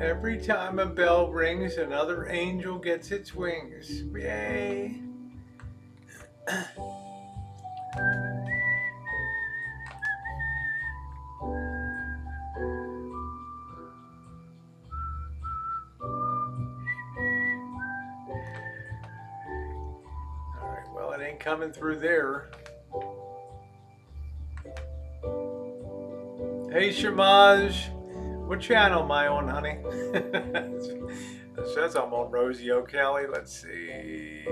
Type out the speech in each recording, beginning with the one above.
Every time a bell rings, another angel gets its wings. Yay! Alright, well, it ain't coming through there. Hey, Shamaj. What channel am I on, honey? It says I'm on Rosie O'Kelly. Let's see.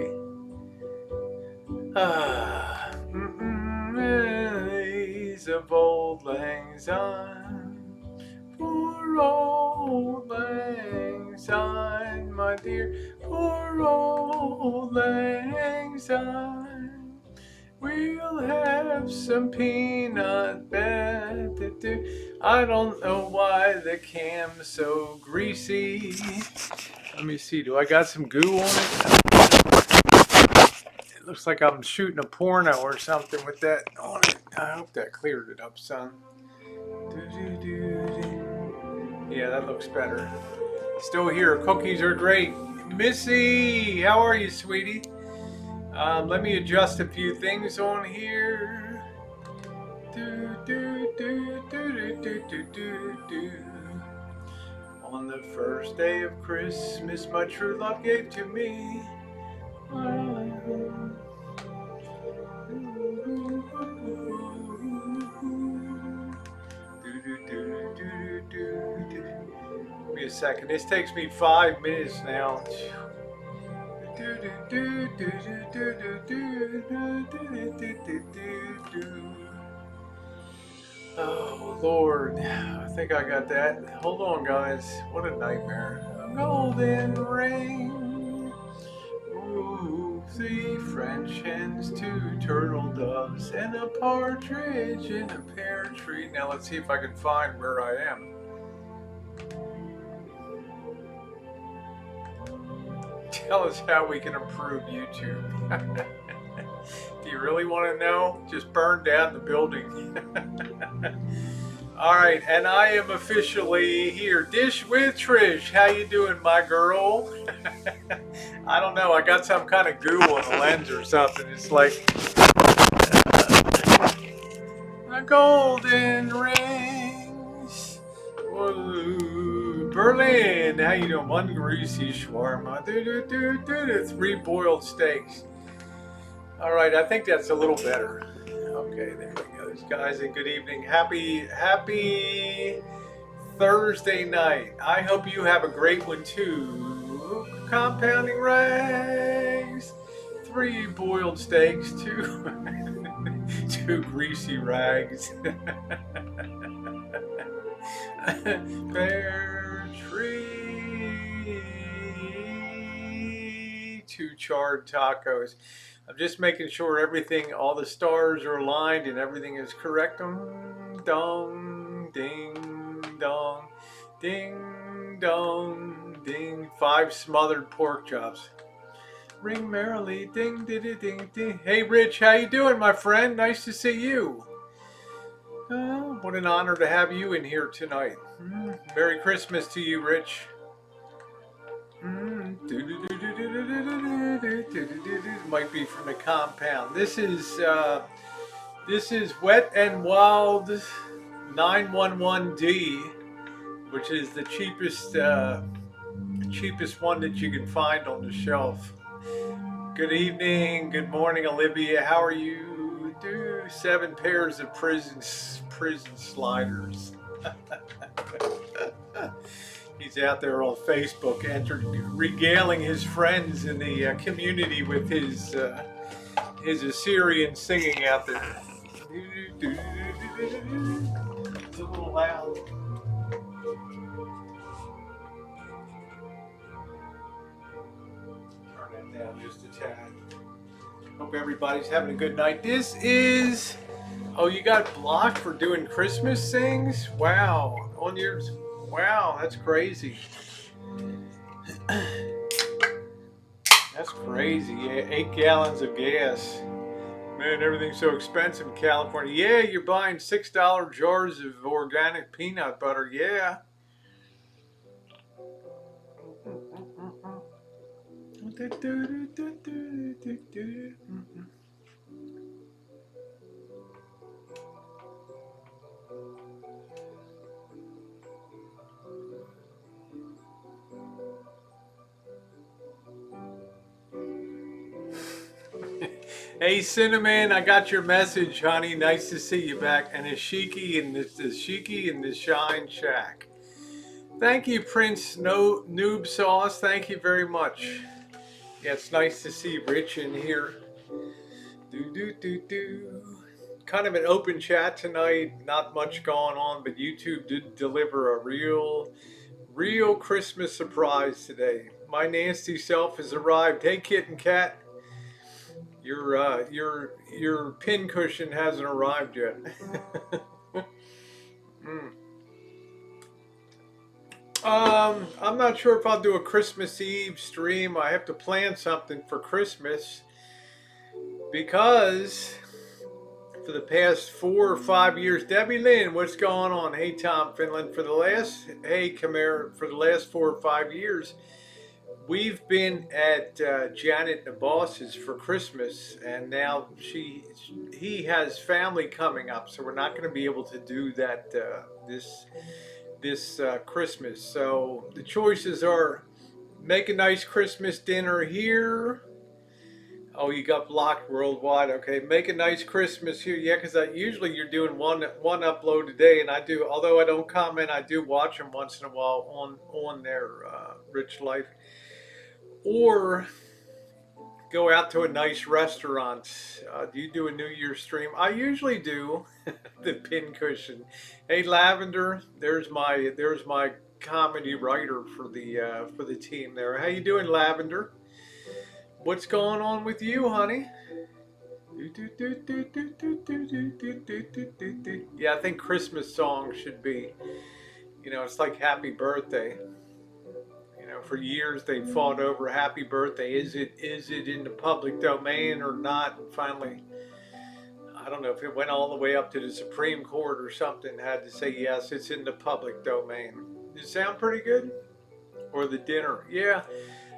Days of old lang syne, poor old lang syne, my dear, poor old lang syne. We'll have some peanut butter. I don't know why the cam's so greasy. Let me see. Do I got some goo on it? It looks like I'm shooting a porno or something with that on it. I hope that cleared it up, son. Yeah, that looks better. Still here. Cookies are great. Missy, how are you, sweetie? Let me adjust a few things on here. On the first day of Christmas, my true love gave to me. Give me a second. This takes me 5 minutes now. Oh Lord, I think I got that. Hold on, guys. What a nightmare. A golden ring. Ooh, 3 French hens, 2 turtle doves, and a partridge in a pear tree. Now let's see if I can find where I am. Tell us how we can improve YouTube. Do you really want to know? Just burn down the building. All right, and I am officially here. Dish with Trish. How you doing, my girl? I don't know. I got some kind of goo on the lens or something. It's like a golden rings. Whoa. Berlin, how you doing? 1 greasy shawarma. 3 boiled steaks. All right, I think that's a little better. Okay, there we go. Guys, and good evening. Happy Thursday night. I hope you have a great one too. Compounding rags. 3 boiled steaks, 2 greasy rags. Pear tree. 2 charred tacos. I'm just making sure everything, all the stars are aligned and everything is correct. Dong, ding, dong, ding, dong, ding. 5 smothered pork chops. Ring merrily, ding, ding, ding, ding. Hey, Rich, how you doing, my friend? Nice to see you. What an honor to have you in here tonight. Merry Christmas to you, Rich. Might be from the compound. This is Wet and Wild 911D, which is the cheapest one that you can find on the shelf. Good evening, good morning, Olivia. How are you? 7 pairs of prison sliders. He's out there on Facebook, regaling his friends in the community with his Assyrian singing out there. It's a little loud. Turn that down just a tad. Hope everybody's having a good night. This is... Oh, you got blocked for doing Christmas things? Wow. On yours? Wow, that's crazy. That's crazy. Yeah, 8 gallons of gas. Man, everything's so expensive in California. Yeah, you're buying $6 jars of organic peanut butter. Yeah. Hey Cinnamon, I got your message, honey. Nice to see you back. And Ashiki and the Shiki and the Shine Shack. Thank you, Prince No Noob Sauce. Thank you very much. Yeah, it's nice to see Rich in here. Kind of an open chat tonight. Not much going on, but YouTube did deliver a real Christmas surprise today. My nasty self has arrived. Hey, Kitten Cat. Your pin cushion hasn't arrived yet. mm. I'm not sure if I'll do a Christmas Eve stream. I have to plan something for Christmas because for the past 4 or 5 years, Debbie Lynn, what's going on? Hey, Tom Finland, hey, Kamara, for the last 4 or 5 years, we've been at Janet and the Boss's for Christmas, and now he has family coming up, so we're not going to be able to do that this Christmas. So the choices are make a nice Christmas dinner here. Oh, you got blocked worldwide. Okay, make a nice Christmas here. Yeah, because usually you're doing one upload a day, and I do. Although I don't comment, I do watch them once in a while on their Rich Life. Or go out to a nice restaurant. Do you do a New Year's stream? I usually do. The pincushion. Hey, Lavender. There's my comedy writer for the team there. How you doing, Lavender? What's going on with you, honey? Yeah, I think Christmas songs should be, it's like Happy Birthday. For years they fought over Happy Birthday. Is it in the public domain or not? And finally, I don't know if it went all the way up to the Supreme Court or something, had to say yes, it's in the public domain. Does it sound pretty good? Or the dinner? Yeah.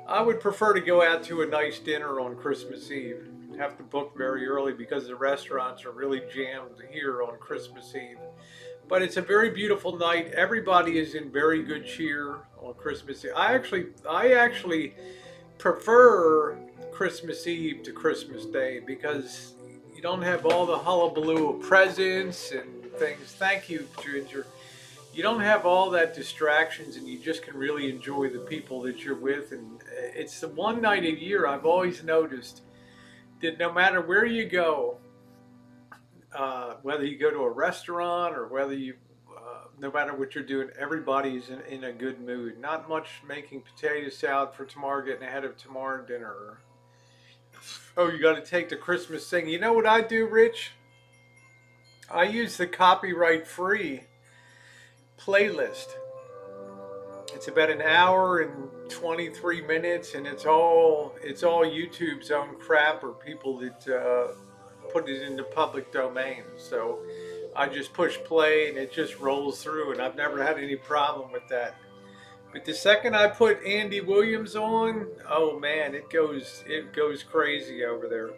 I would prefer to go out to a nice dinner on Christmas Eve. Have to book very early because the restaurants are really jammed here on Christmas Eve. But it's a very beautiful night. Everybody is in very good cheer on Christmas Eve. I actually prefer Christmas Eve to Christmas Day because you don't have all the hullabaloo of presents and things. Thank you, Ginger. You don't have all that distractions, and you just can really enjoy the people that you're with. And it's the one night a year I've always noticed that no matter where you go, whether you go to a restaurant or no matter what you're doing, everybody's in a good mood. Not much making potato salad for tomorrow, getting ahead of tomorrow dinner. Oh, you got to take the Christmas thing. You know what I do, Rich? I use the copyright-free playlist. It's about an hour and 23 minutes, and it's all YouTube's own crap or people that put it in the public domain. So I just push play and it just rolls through, and I've never had any problem with that. But the second I put Andy Williams on, oh man, it goes crazy over there.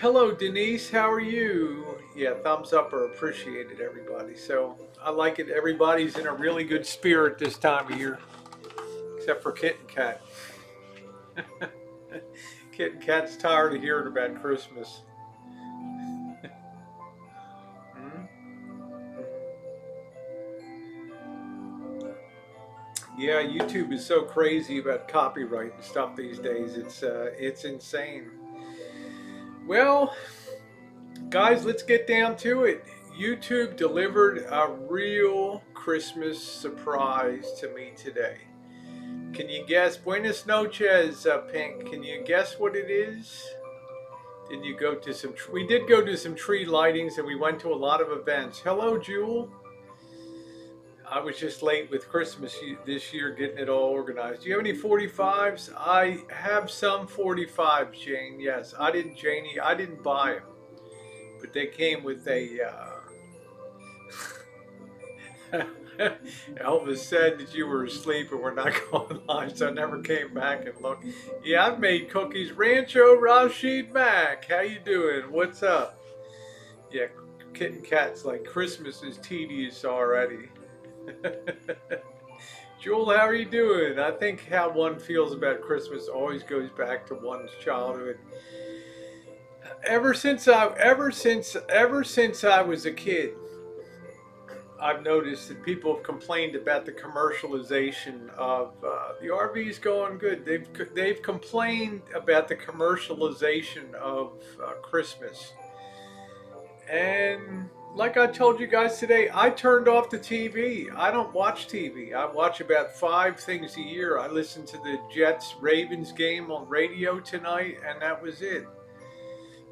Hello, Denise. How are you? Yeah, thumbs up are appreciated, everybody. So I like it. Everybody's in a really good spirit this time of year, except for Kitten Cat. Kitten Cat's tired of hearing about Christmas. Yeah, YouTube is so crazy about copyright and stuff these days. It's insane. Well, guys, let's get down to it. YouTube delivered a real Christmas surprise to me today. Can you guess? Buenas noches, Pink. Can you guess what it is? Did you go to some? We did go to some tree lightings, and we went to a lot of events. Hello, Jewel. I was just late with Christmas this year getting it all organized. Do you have any 45s? I have some 45s, Jane. Yes, I didn't buy them, but they came with a. Elvis said that you were asleep and we're not going live, so I never came back and looked. Yeah, I've made cookies. Rancho Rashid Mack, how you doing? What's up? Yeah, Kitten Cat's like Christmas is tedious already. Jewel, how are you doing? I think how one feels about Christmas always goes back to one's childhood. Ever since I was a kid, I've noticed that people have complained about the commercialization of the RV's going good. They've complained about the commercialization of Christmas, and like I told you guys today, I turned off the TV. I don't watch TV. I watch about 5 things a year. I listened to the Jets Ravens game on radio tonight, and that was it.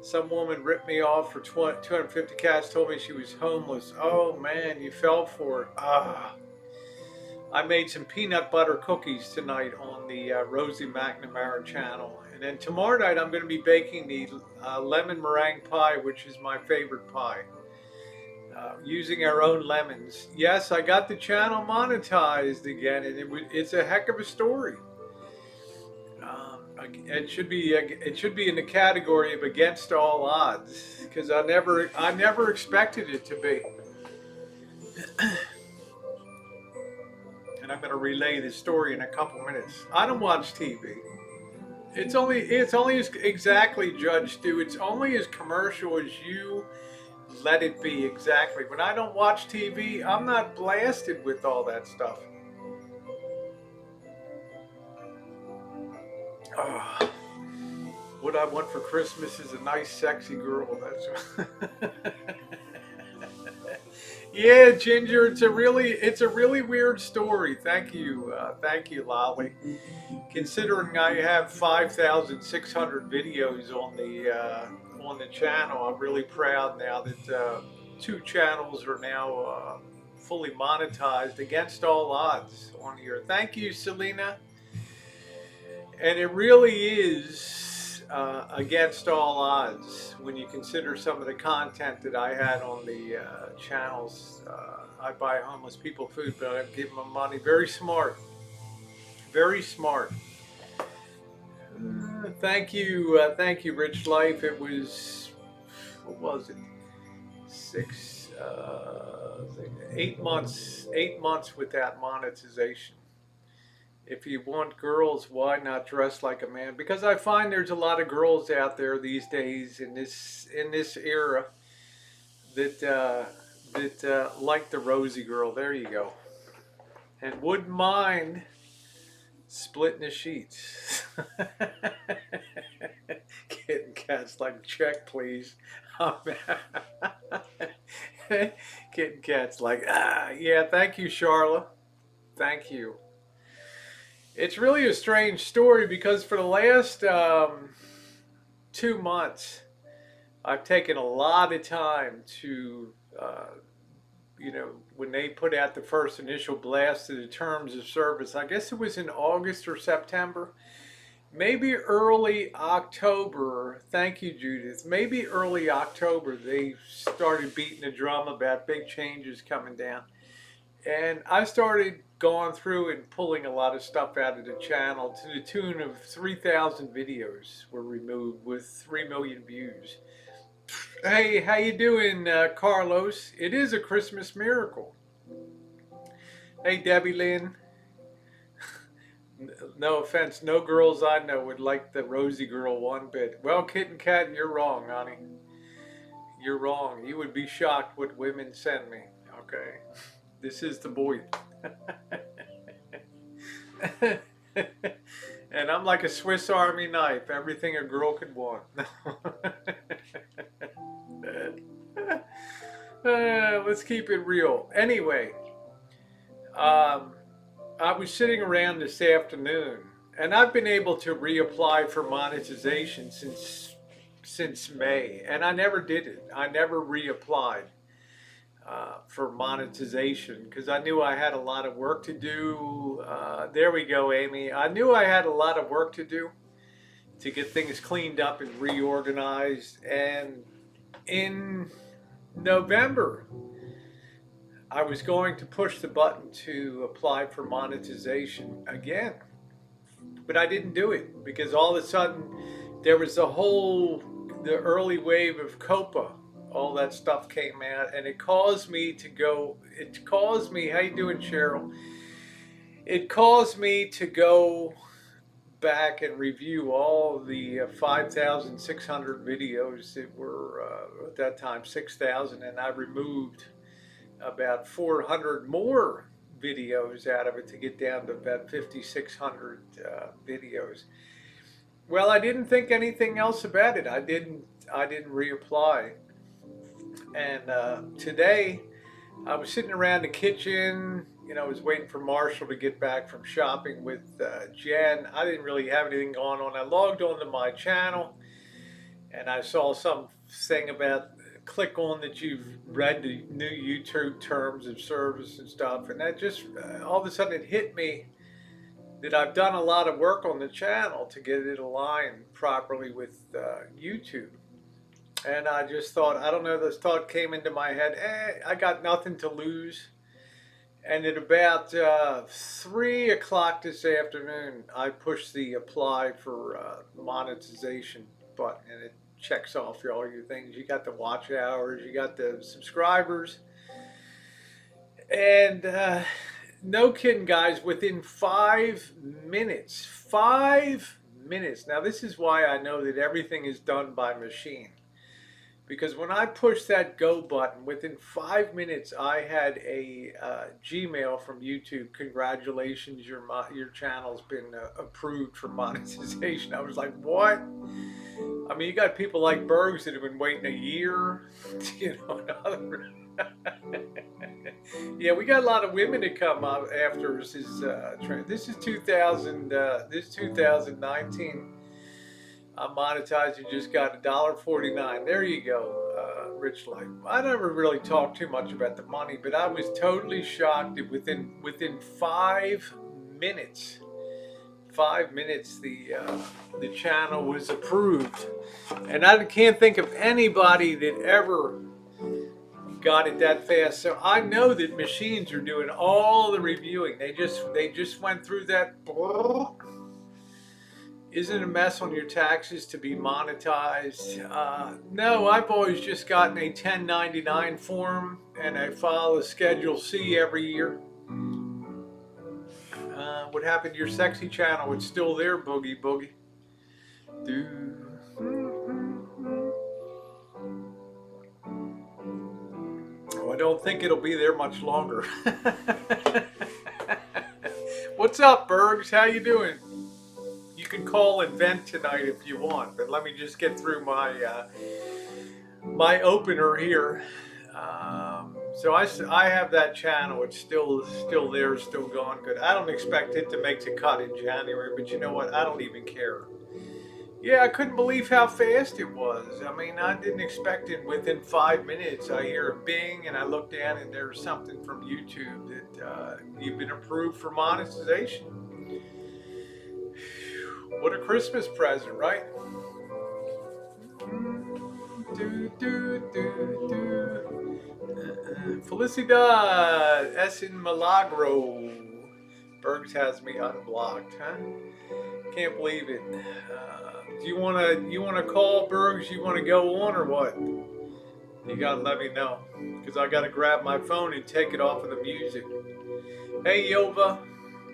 Some woman ripped me off for 250 cats, told me she was homeless. Oh man, you fell for it. I made some peanut butter cookies tonight on the Rosie McNamara channel. And then tomorrow night I'm going to be baking the lemon meringue pie, which is my favorite pie. Using our own lemons. Yes, I got the channel monetized again, and it's a heck of a story. It should be in the category of against all odds, because I never expected it to be. And I'm going to relay this story in a couple minutes. I don't watch TV. It's only as exactly, Judge Stu. It's only as commercial as you let it be. Exactly. When I don't watch TV, I'm not blasted with all that stuff. Oh, what I want for Christmas is a nice, sexy girl. That's yeah, Ginger. It's a really weird story. Thank you, Lolly. Considering I have 5,600 videos on the channel, I'm really proud now that 2 channels are now fully monetized against all odds on here. Thank you, Selena. And it really is against all odds when you consider some of the content that I had on the channels. I buy homeless people food, but I give them money. Very smart. Very smart. Thank you, Rich Life. It was, what was it? 8 months. 8 months without monetization. If you want girls, why not dress like a man? Because I find there's a lot of girls out there these days in this era that like the Rosie girl. There you go, and wouldn't mind splitting the sheets. Kitten Cat's like, check please. Kitten Cat's like, yeah, thank you, Charla. Thank you. It's really a strange story because for the last 2 months, I've taken a lot of time to, when they put out the first initial blast of the terms of service, I guess it was in August or September, maybe early October. Thank you, Judith. Maybe early October, they started beating the drum about big changes coming down. And I started going through and pulling a lot of stuff out of the channel to the tune of 3,000 videos were removed with 3 million views. Hey, how you doing, Carlos? It is a Christmas miracle. Hey, Debbie Lynn. No offense, no girls I know would like the Rosie girl one bit. Well, Kitten Cat, you're wrong, honey. You're wrong. You would be shocked what women send me. Okay. This is the boy. And I'm like a Swiss Army knife. Everything a girl could want. Let's keep it real. Anyway, I was sitting around this afternoon, and I've been able to reapply for monetization since May, and I never did it. I never reapplied for monetization because I knew I had a lot of work to do. There we go, Amy. I knew I had a lot of work to do to get things cleaned up and reorganized. And in November, I was going to push the button to apply for monetization again, but I didn't do it because all of a sudden there was the early wave of COPA. All that stuff came out, and it caused me to go. It caused me. How you doing, Cheryl? It caused me to go back and review all the 5,600 videos that were at that time 6,000, and I removed about 400 more videos out of it to get down to about 5,600 videos. Well, I didn't think anything else about it. I didn't reapply. And today I was sitting around the kitchen. I was waiting for Marshall to get back from shopping with Jen. I didn't really have anything going on. I logged onto my channel and I saw something about click on that you've read the new YouTube terms of service and stuff. And that just all of a sudden it hit me that I've done a lot of work on the channel to get it aligned properly with YouTube. And I just thought, I don't know, this thought came into my head, I got nothing to lose. And at about 3 o'clock this afternoon, I pushed the apply for monetization button, and it checks off all your things. You got the watch hours, you got the subscribers. And no kidding, guys, within 5 minutes, 5 minutes. Now, this is why I know that everything is done by machine. Because when I pushed that go button, within 5 minutes, I had a Gmail from YouTube. Congratulations, your channel's been approved for monetization. I was like, what? I mean, you got people like Bergs that have been waiting a year. Yeah, we got a lot of women that come up after us. This is 2019. I'm monetized. You just got $1.49. There you go, Rich Life. I never really talked too much about the money, but I was totally shocked that within 5 minutes, the channel was approved, and I can't think of anybody that ever got it that fast. So I know that machines are doing all the reviewing. They just went through that. Isn't it a mess on your taxes to be monetized? No, I've always just gotten a 1099 form, and I file a Schedule C every year. What happened to your sexy channel? It's still there, Boogie Boogie. Oh, I don't think it'll be there much longer. What's up, Bergs? How you doing? You can call and vent tonight if you want, but let me just get through my opener here. So I have that channel. It's still there, still going good. I don't expect it to make the cut in January, but you know what? I don't even care. Yeah, I couldn't believe how fast it was. I mean, I didn't expect it. Within 5 minutes, I hear a bing, and I look down, and there's something from YouTube that you've been approved for monetization. What a Christmas present, right? Felicidad, es in milagro. Bergs has me unblocked, huh? Can't believe it. Do you wanna call, Bergs? You wanna go on or what? You gotta let me know, because I gotta grab my phone and take it off of the music. Hey, Yoba,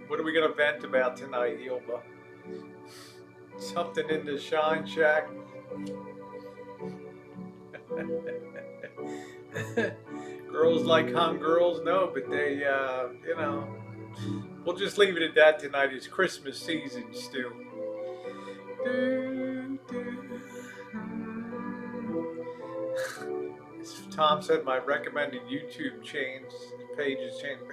what are we gonna vent about tonight, Yoba? Something in the Shine Shack. Girls like hung girls, no, but they, we'll just leave it at that tonight. It's Christmas season still. Tom said my recommended YouTube page has changed.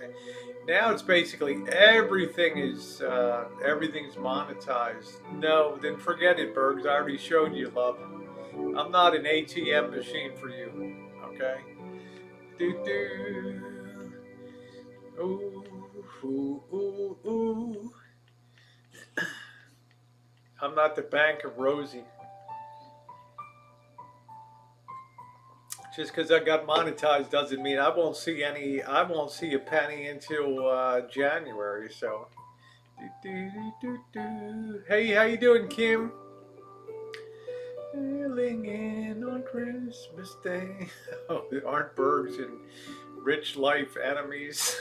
Now it's basically everything's monetized. No, then forget it, Bergs. I already showed you love. I'm not an ATM machine for you. Okay. Ooh, ooh, ooh, ooh. I'm not the Bank of Rosie. Just because I got monetized doesn't mean I won't see a penny until January. So, hey, how you doing, Kim? Sailing in on Christmas Day. Oh, aren't Bergs and Rich Life enemies?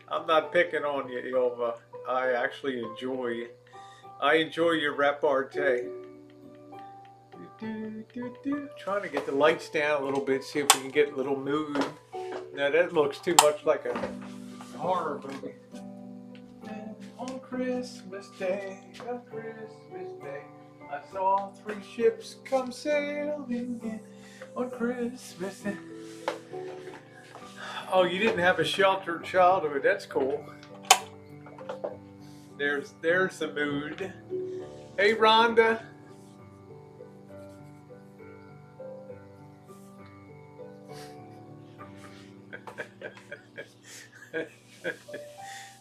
I'm not picking on you, Ilva. I actually enjoy your repartee. Trying to get the lights down a little bit, see if we can get a little mood. Now that looks too much like a horror movie. On Christmas Day, I saw 3 ships come sailing in on Christmas Day. Oh, you didn't have a sheltered childhood. That's cool. There's the mood. Hey, Rhonda.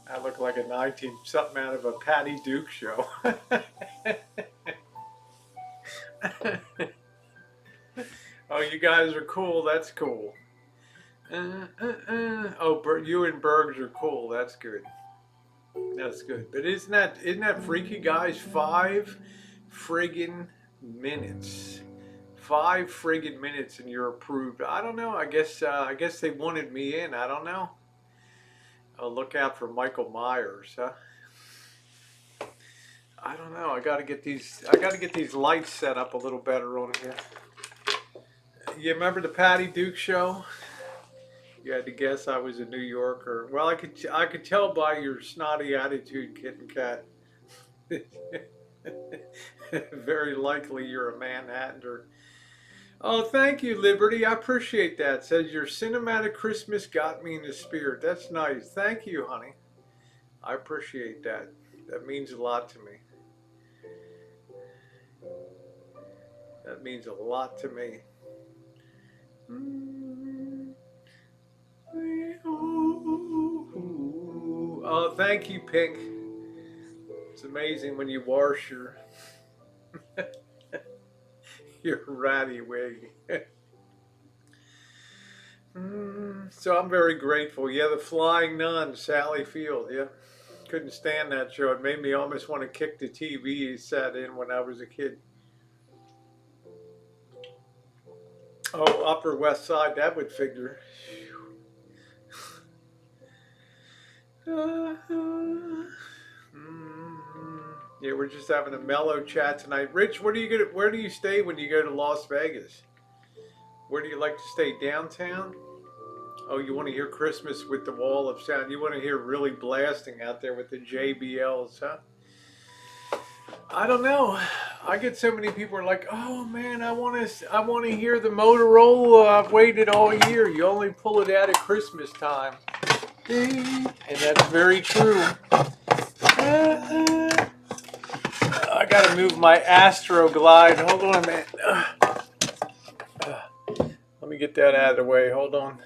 I look like a 19-something out of a Patty Duke show. Oh, you guys are cool. That's cool. Oh, you and Bergs are cool. That's good. That's good. But isn't that freaky, guys? 5 friggin' minutes. 5 friggin' minutes, and you're approved. I don't know. I guess they wanted me in. I don't know. Oh, look out for Michael Myers, huh? I don't know. I got to get these lights set up a little better on here. You remember the Patty Duke show? You had to guess I was a New Yorker. Well, I could tell by your snotty attitude, Kitten Cat. Very likely you're a Manhattaner. Oh, thank you, Liberty. I appreciate that. Says your cinematic Christmas got me in the spirit. That's nice. Thank you, honey. I appreciate that. That means a lot to me. That means a lot to me. Oh, thank you, Pink. It's amazing when you wash your ratty wig. So I'm very grateful. Yeah, The Flying Nun, Sally Field. Yeah, couldn't stand that show. It made me almost want to kick the TV set in when I was a kid. Oh, Upper West Side, that would figure. Yeah, we're just having a mellow chat tonight. Rich, where do you stay when you go to Las Vegas? Where do you like to stay? Downtown? Oh, you want to hear Christmas with the wall of sound. You want to hear really blasting out there with the JBLs, huh? I don't know. I get so many people are like, "Oh man, I want to hear the Motorola. I've waited all year. You only pull it out at Christmas time." And that's very true. I gotta move my Astro Glide. Hold on a minute. Let me get that out of the way. Hold on.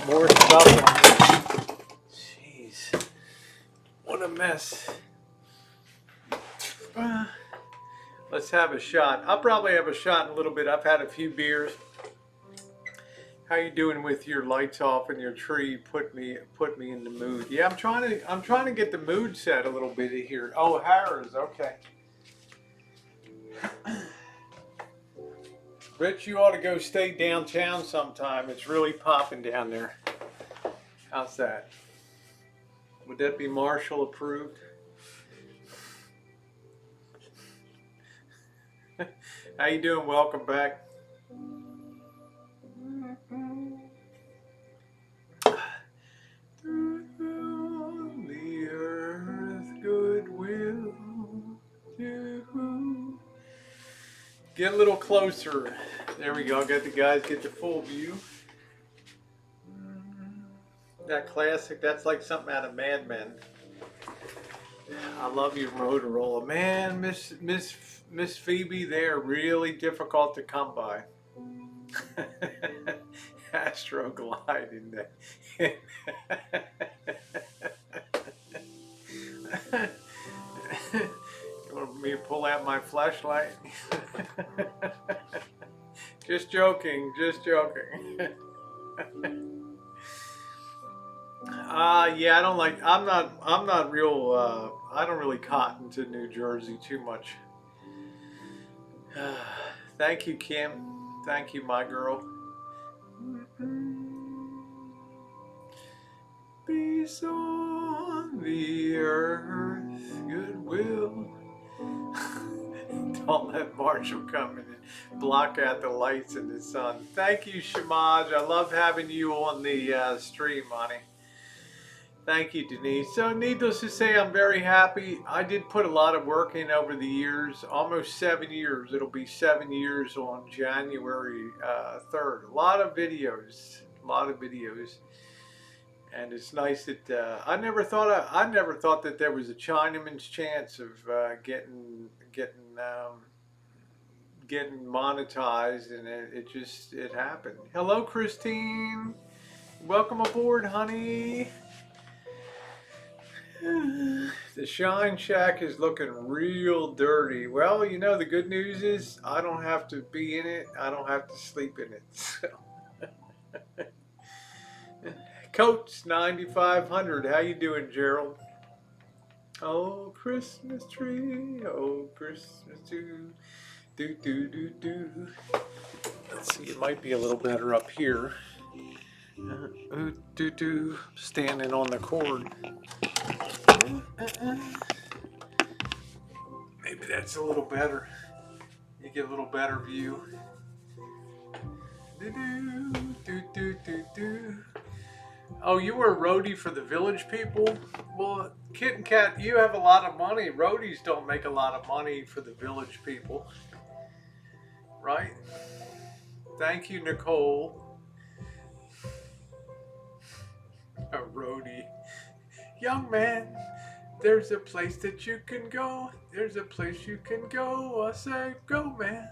More stuff on here. Jeez. What a mess. Let's have a shot. I'll probably have a shot in a little bit. I've had a few beers. How you doing with your lights off and your tree? Put me in the mood. Yeah, I'm trying to get the mood set a little bit here. Oh, Harris, okay. Rich, you ought to go stay downtown sometime. It's really popping down there. How's that? Would that be Marshall approved? How you doing? Welcome back. Through the earth, goodwill to get a little closer. There we go. I'll get the guys get the full view. That classic. That's like something out of Mad Men. I love your Motorola, man. Miss Phoebe, they are really difficult to come by. Astroglide in the You want me to pull out my flashlight? Just joking, just joking. Yeah, I don't like, I'm not real, I don't really cotton to New Jersey too much. Thank you, Kim. Thank you, my girl. Peace on the earth, goodwill. Don't let Marshall come in and block out the lights in the sun. Thank you, Shamaj. I love having you on the stream, honey. Thank you, Denise. So needless to say, I'm very happy. I did put a lot of work in over the years, almost 7 years. It'll be 7 years on January 3rd. A lot of videos, and it's nice that I never thought that there was a Chinaman's chance of getting monetized, and it happened. Hello, Christine. Welcome aboard, honey. The Shine Shack is looking real dirty. Well, you know, the good news is I don't have to be in it. I don't have to sleep in it. So. Coach 9500, how you doing, Gerald? Oh, Christmas tree, oh, Christmas do, do, do, do, do. Let's see, it might be a little better up here. Standing on the cord. Maybe that's a little better. You get a little better view. Oh, you were a roadie for the Village People? Well, Kit and Kat, you have a lot of money. Roadies don't make a lot of money for the Village People. Right? Thank you, Nicole. A roadie. Young man, there's a place that you can go. There's a place you can go. I say, go, man.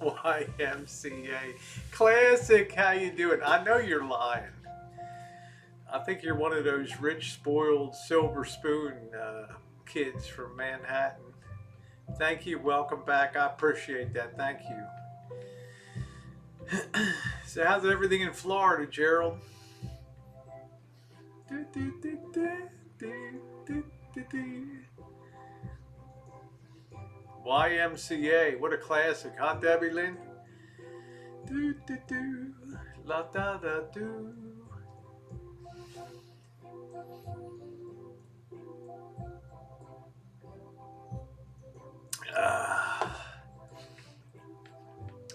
YMCA. Classic, how you doing? I know you're lying. I think you're one of those rich, spoiled, silver spoon kids from Manhattan. Thank you. Welcome back. I appreciate that. Thank you. So how's everything in Florida, Gerald? YMCA, what a classic, huh, Debbie Lynn? Do do do, la da da do.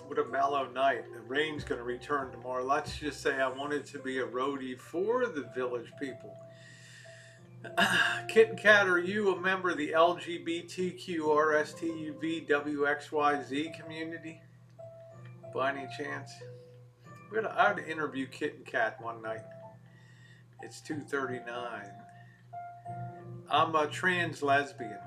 What a mellow night. The rain's going to return tomorrow. Let's just say I wanted to be a roadie for the Village People. Kit and Kat, are you a member of the LGBTQRSTUVWXYZ community? By any chance? I would interview Kit and Kat one night. It's 2:39. I'm a trans lesbian.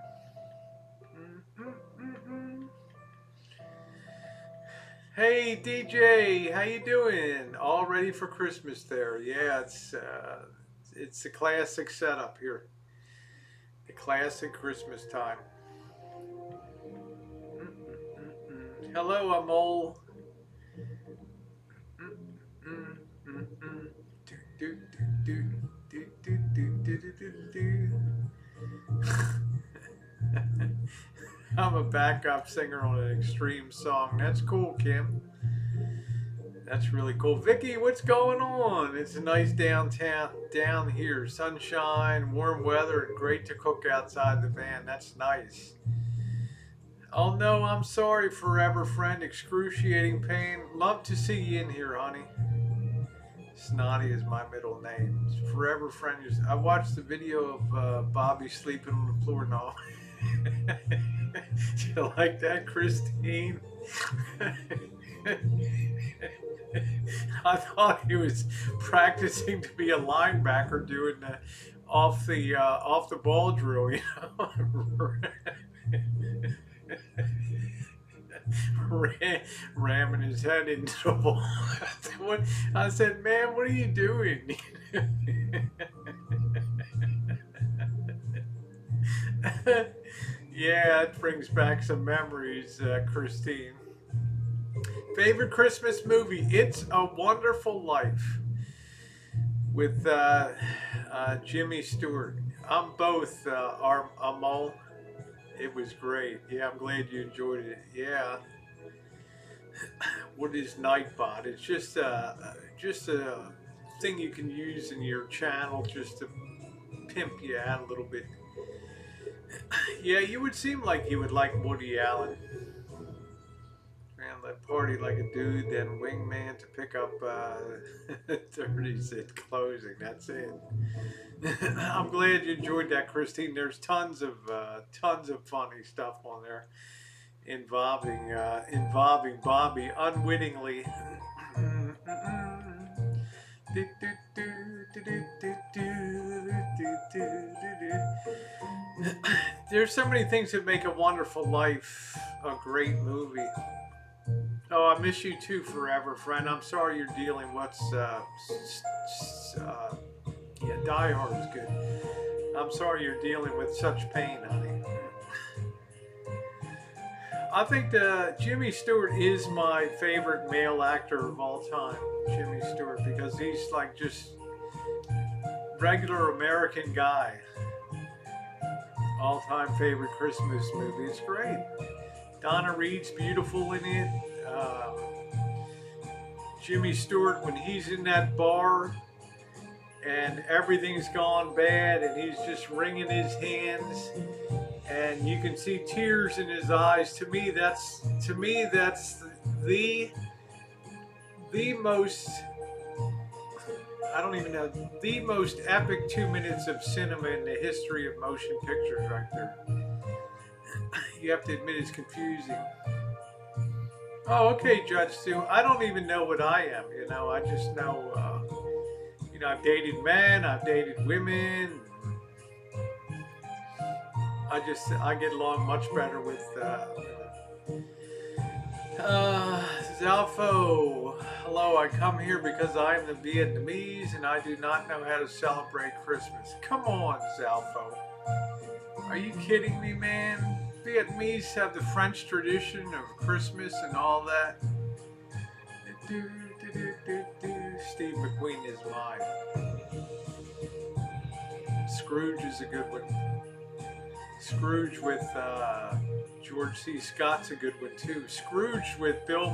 Hey DJ, how you doing? All ready for Christmas there? Yeah, it's a classic setup here. The classic Christmas time. Hello, Amol. I'm a backup singer on an extreme song. That's cool, Kim. That's really cool. Vicky, what's going on? It's a nice down here. Sunshine, warm weather, and great to cook outside the van. That's nice. Oh no, I'm sorry, forever friend. Excruciating pain. Love to see you in here, honey. Snotty is my middle name. Forever friend. I watched the video of Bobby sleeping on the floor. No. Do you like that, Christine? I thought he was practicing to be a linebacker doing the off the ball drill, you know. ramming his head into the wall. I said, man, what are you doing? Yeah, it brings back some memories, Christine. Favorite Christmas movie? It's a Wonderful Life with Jimmy Stewart. I'm both, Amal. It was great. Yeah, I'm glad you enjoyed it. Yeah. What is Nightbot? It's just a thing you can use in your channel just to pimp you out a little bit. Yeah, you would seem like you would like Woody Allen. Ran that party like a dude, then wingman to pick up 30s at closing. That's it. I'm glad you enjoyed that, Christine. There's tons of funny stuff on there involving Bobby unwittingly. There's so many things that make A Wonderful Life a great movie. Oh, I miss you too forever, friend. I'm sorry you're dealing with yeah, Die Hard is good. I'm sorry you're dealing with such pain, honey. I think Jimmy Stewart is my favorite male actor of all time. Jimmy Stewart, because he's like just regular American guy. All-time favorite Christmas movie. It's great. Donna Reed's beautiful in it. Jimmy Stewart, when he's in that bar and everything's gone bad and he's just wringing his hands and you can see tears in his eyes. To me that's the most, I don't even know, the most epic 2 minutes of cinema in the history of motion pictures right there. You have to admit it's confusing. Oh, okay, Judge Stu. I don't even know what I am, you know. I just know, I've dated men, I've dated women. I get along much better with, Zalfo. Hello, I come here because I am the Vietnamese and I do not know how to celebrate Christmas. Come on, Zalfo. Are you kidding me, man? Vietnamese have the French tradition of Christmas and all that. Steve McQueen is mine. Scrooge is a good one. Scrooge with George C. Scott's a good one too. Scrooge with Bill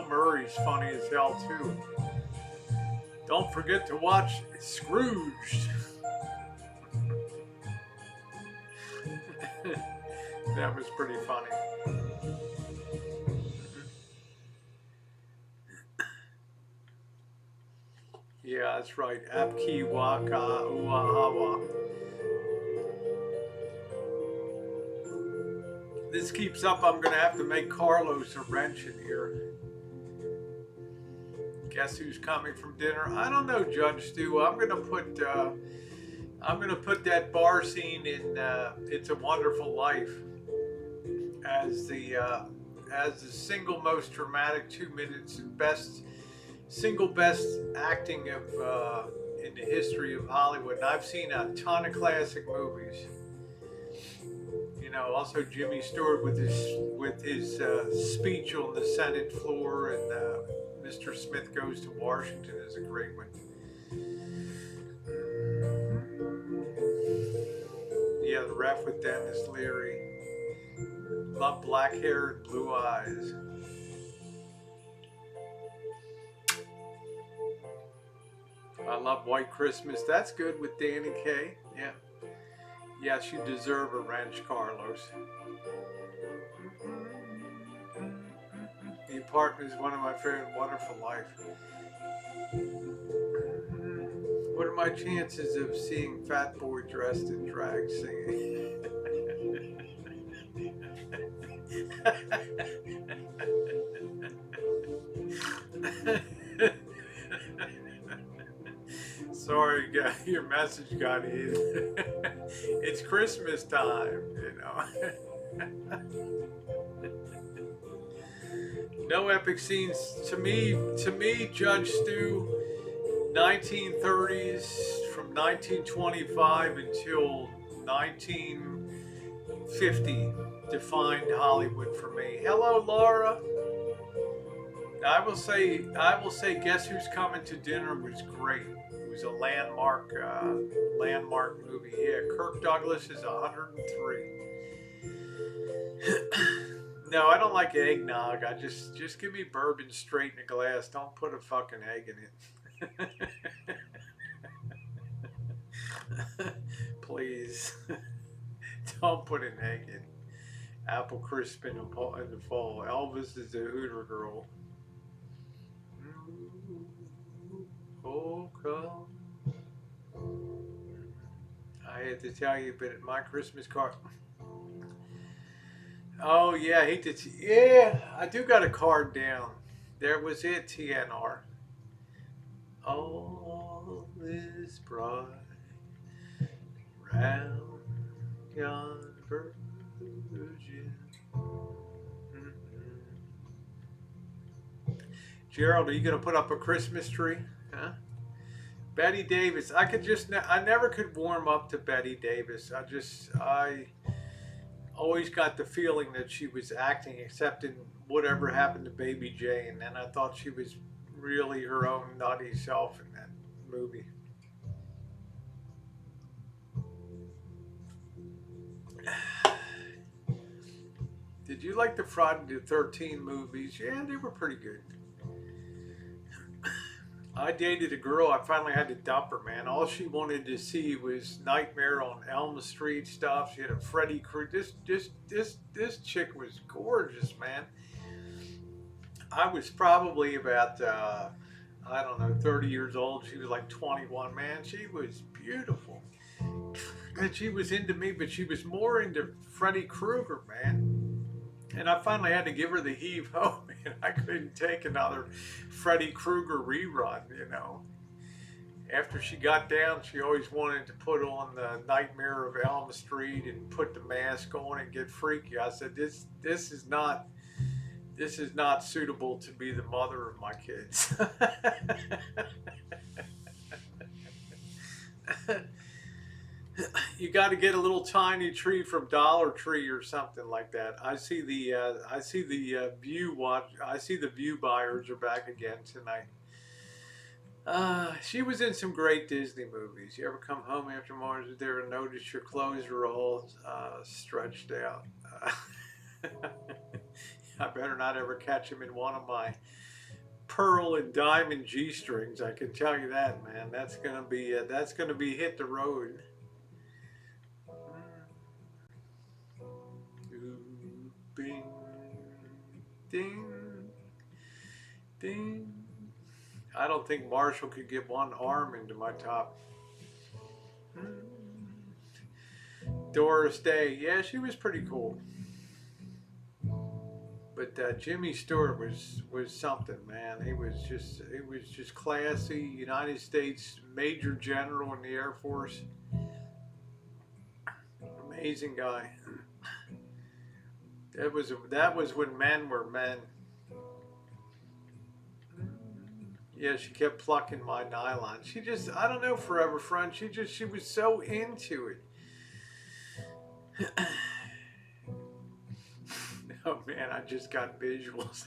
Murray's funny as hell too. Don't forget to watch Scrooge. That was pretty funny. Yeah, that's right. Apki Waka Uahawa. This keeps up, I'm going to have to make Carlos a wrench in here. Guess who's coming from dinner? I don't know, Judge Stu. I'm going to put that bar scene in It's a Wonderful Life as the single most dramatic 2 minutes and best acting of in the history of Hollywood. And I've seen a ton of classic movies. You know, also Jimmy Stewart with his speech on the Senate floor, and Mr. Smith Goes to Washington is a great one. Yeah, The Ref with Dennis Leary. Love Black Hair and Blue Eyes. I love White Christmas. That's good with Danny Kaye. Yeah. Yes, you deserve a wrench, Carlos. The Apartment is one of my favorite Wonderful Life. What are my chances of seeing Fat Boy dressed in drag singing? Sorry, your message got in. It's Christmas time, you know. No epic scenes to me. To me, Judge Stu, 1930s from 1925 until 1950 defined Hollywood for me. Hello, Laura. I will say, Guess Who's Coming to Dinner was great. It was a landmark movie. Yeah, Kirk Douglas is 103. No, I don't like eggnog. I just give me bourbon straight in a glass. Don't put a fucking egg in it. Please. Don't put an egg in. Apple crisp in the fall. Elvis is a Hooter girl. Oh, come. I had to tell you, but my Christmas card. Oh yeah, I hate to. Yeah, I do got a card down. There was it, TNR. All is bright round yon virgin. Gerald, are you gonna put up a Christmas tree? Huh? Betty Davis. I never could warm up to Betty Davis. I always got the feeling that she was acting, except in Whatever Happened to Baby Jane, and I thought she was really her own nutty self in that movie. Did you like the Friday the 13th movies? Yeah, they were pretty good. I dated a girl. I finally had to dump her, man. All she wanted to see was Nightmare on Elm Street stuff. She had a Freddy Krueger. This chick was gorgeous, man. I was probably about I don't know 30 years old. She was like 21, man. She was beautiful, and she was into me, but she was more into Freddy Krueger, man. And I finally had to give her the heave ho, man. I couldn't take another Freddy Krueger rerun, you know. After she got down, she always wanted to put on the Nightmare of Elm Street and put the mask on and get freaky. I said, this is not suitable to be the mother of my kids. You got to get a little tiny tree from Dollar Tree or something like that. I see the View buyers are back again tonight. She was in some great Disney movies. You ever come home after Mars there and notice your clothes are all stretched out? I better not ever catch him in one of my pearl and diamond G strings. I can tell you that, man. That's gonna be hit the road. Bing, ding, ding. I don't think Marshall could get one arm into my top. Doris Day, yeah, she was pretty cool. But Jimmy Stewart was something, man. He was just classy. United States Major General in the Air Force. Amazing guy. That was when men were men. Yeah, she kept plucking my nylon. She just, I don't know, Forever Friend. She was so into it. Oh man, I just got visuals.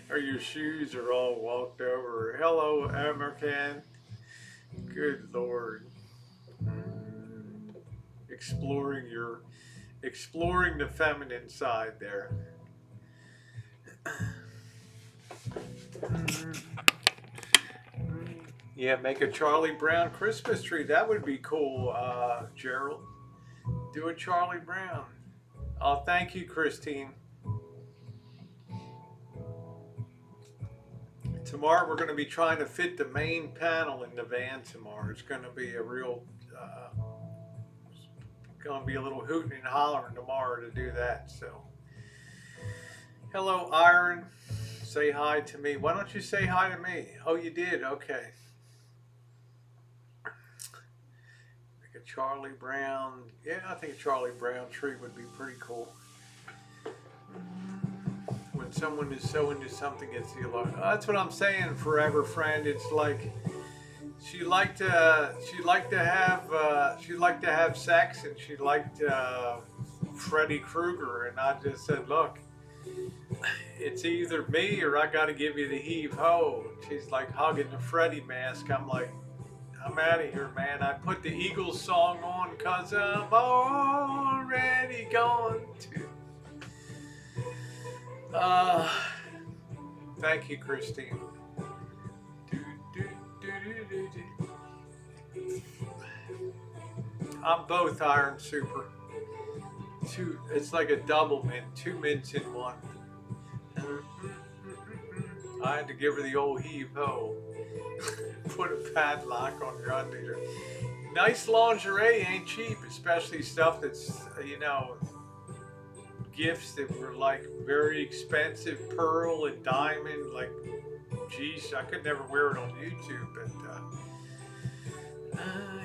Or your shoes are all walked over. Hello, American. Good Lord. Exploring exploring the feminine side there. Yeah, make a Charlie Brown Christmas tree. That would be cool, Gerald. Do a Charlie Brown. Oh, thank you, Christine. Tomorrow we're going to be trying to fit the main panel in the van tomorrow. It's going to be going to be a little hooting and hollering tomorrow to do that. So, hello, Iron. Say hi to me. Why don't you say hi to me? Oh, you did? Okay. a Charlie Brown. Yeah, I think a Charlie Brown tree would be pretty cool. When someone is so into something, it's the alarm. That's what I'm saying, forever friend. It's like she liked to have sex, and she liked Freddy Krueger, and I just said, look, it's either me or I got to give you the heave ho. She's like hugging the Freddy mask. I'm like, I'm out of here, man. I put the Eagles song on because I'm already gone to. Thank you, Christine. I'm both Iron Super. It's like a double mint, 2 mints in one. I had to give her the old heave ho. Put a padlock on your undies. Nice lingerie ain't cheap, especially stuff that's, gifts that were like very expensive, pearl and diamond. Like, geez, I could never wear it on YouTube, but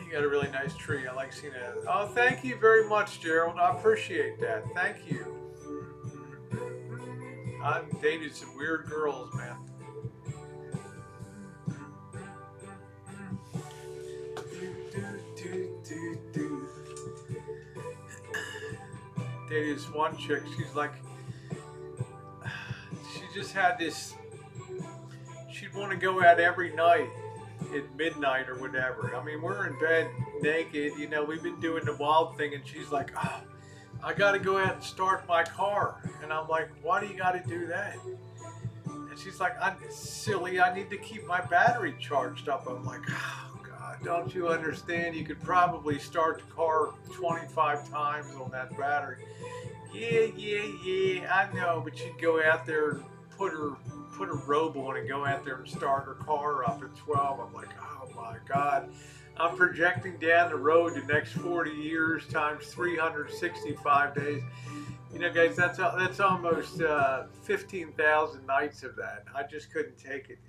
you got a really nice tree. I like seeing that. Oh, thank you very much, Gerald. I appreciate that. Thank you. I've dated some weird girls, man. Dated this one chick. She's like, she just had this. She'd want to go out every night at midnight or whatever. I mean, we're in bed naked. We've been doing the wild thing, and she's like, oh, I got to go out and start my car. And I'm like, why do you got to do that? And she's like, I'm silly. I need to keep my battery charged up. I'm like, oh, God, don't you understand? You could probably start the car 25 times on that battery. Yeah, I know. But she'd go out there and put a robe on and go out there and start her car up at 12. I'm like, oh, my God. I'm projecting down the road the next 40 years times 365 days. Guys, that's almost 15,000 nights of that. I just couldn't take it,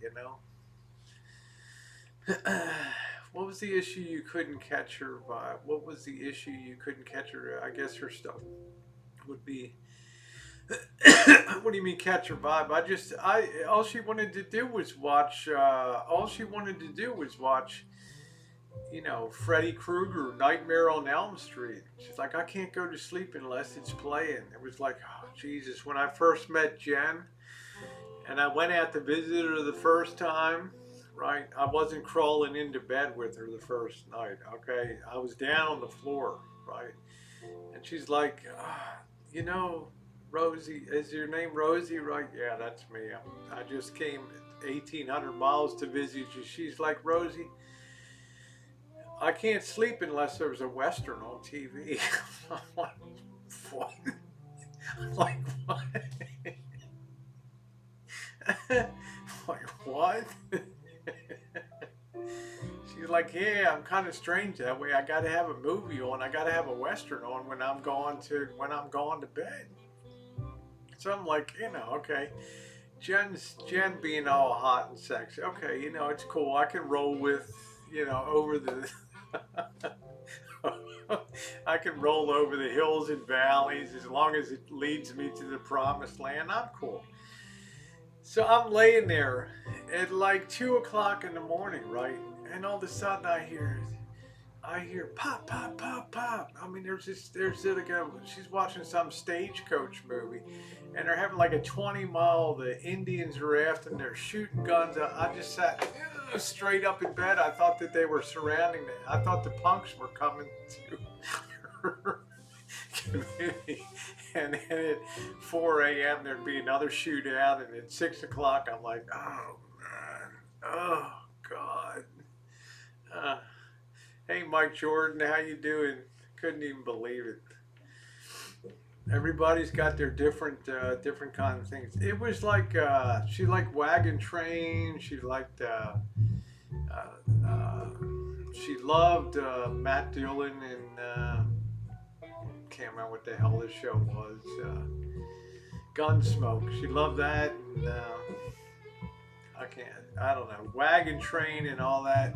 What was the issue you couldn't catch her vibe? What was the issue you couldn't catch her? I guess her stuff would be... What do you mean catch her vibe? All she wanted to do was watch, Freddy Krueger, Nightmare on Elm Street. She's like, I can't go to sleep unless it's playing. It was like, oh, Jesus. When I first met Jen, and I went out to visit her the first time, right? I wasn't crawling into bed with her the first night, okay? I was down on the floor, right? And she's like, Rosie, is your name Rosie? Right? Yeah, that's me. I just came 1,800 miles to visit you. She's like, Rosie, I can't sleep unless there's a Western on TV. I'm like, what? I'm like, what? Like, what? She's like, yeah, I'm kind of strange that way. I got to have a movie on. I got to have a Western on when I'm going to bed. So I'm like, okay. Jen being all hot and sexy. Okay, it's cool. I can roll with, over the... I can roll over the hills and valleys as long as it leads me to the promised land. I'm cool. So I'm laying there at like 2 o'clock in the morning, right? And all of a sudden I hear pop, pop, pop, pop. I mean, there's like she's watching some stagecoach movie, and they're having like a 20-mile. The Indians are after them. They're shooting guns. I just sat straight up in bed. I thought that they were surrounding me. I thought the punks were coming to her community. And then at 4 a.m. there'd be another shootout, and at 6 o'clock I'm like, oh man, oh God. Hey, Mike Jordan, how you doing? Couldn't even believe it. Everybody's got their different kind of things. It was like she liked Wagon Train. She liked she loved Matt Dillon and can't remember what the hell this show was. Gunsmoke. She loved that. And, I don't know. Wagon Train and all that.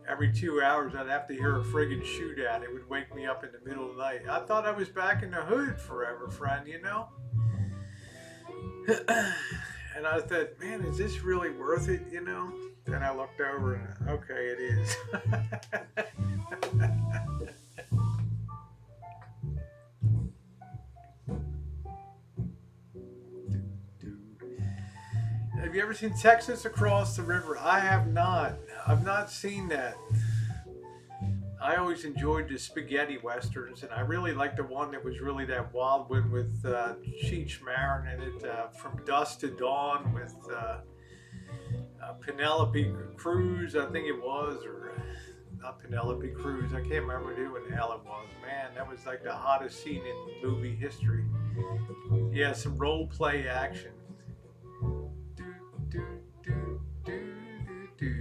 Every 2 hours, I'd have to hear a friggin' shootout. It would wake me up in the middle of the night. I thought I was back in the hood forever, friend, you know? And I thought, man, is this really worth it, you know? Then I looked over and, okay, it is. Have you ever seen Texas Across the River? I have not. I've not seen that. I always enjoyed the spaghetti westerns, and I really liked the one that was really that wild one with Cheech Marin in it, From Dusk to Dawn with Penelope Cruz, I think it was, or not Penelope Cruz. I can't remember who the hell it was. Man, that was like the hottest scene in movie history. Yeah, some role play action. Do, do, do, do, do, do.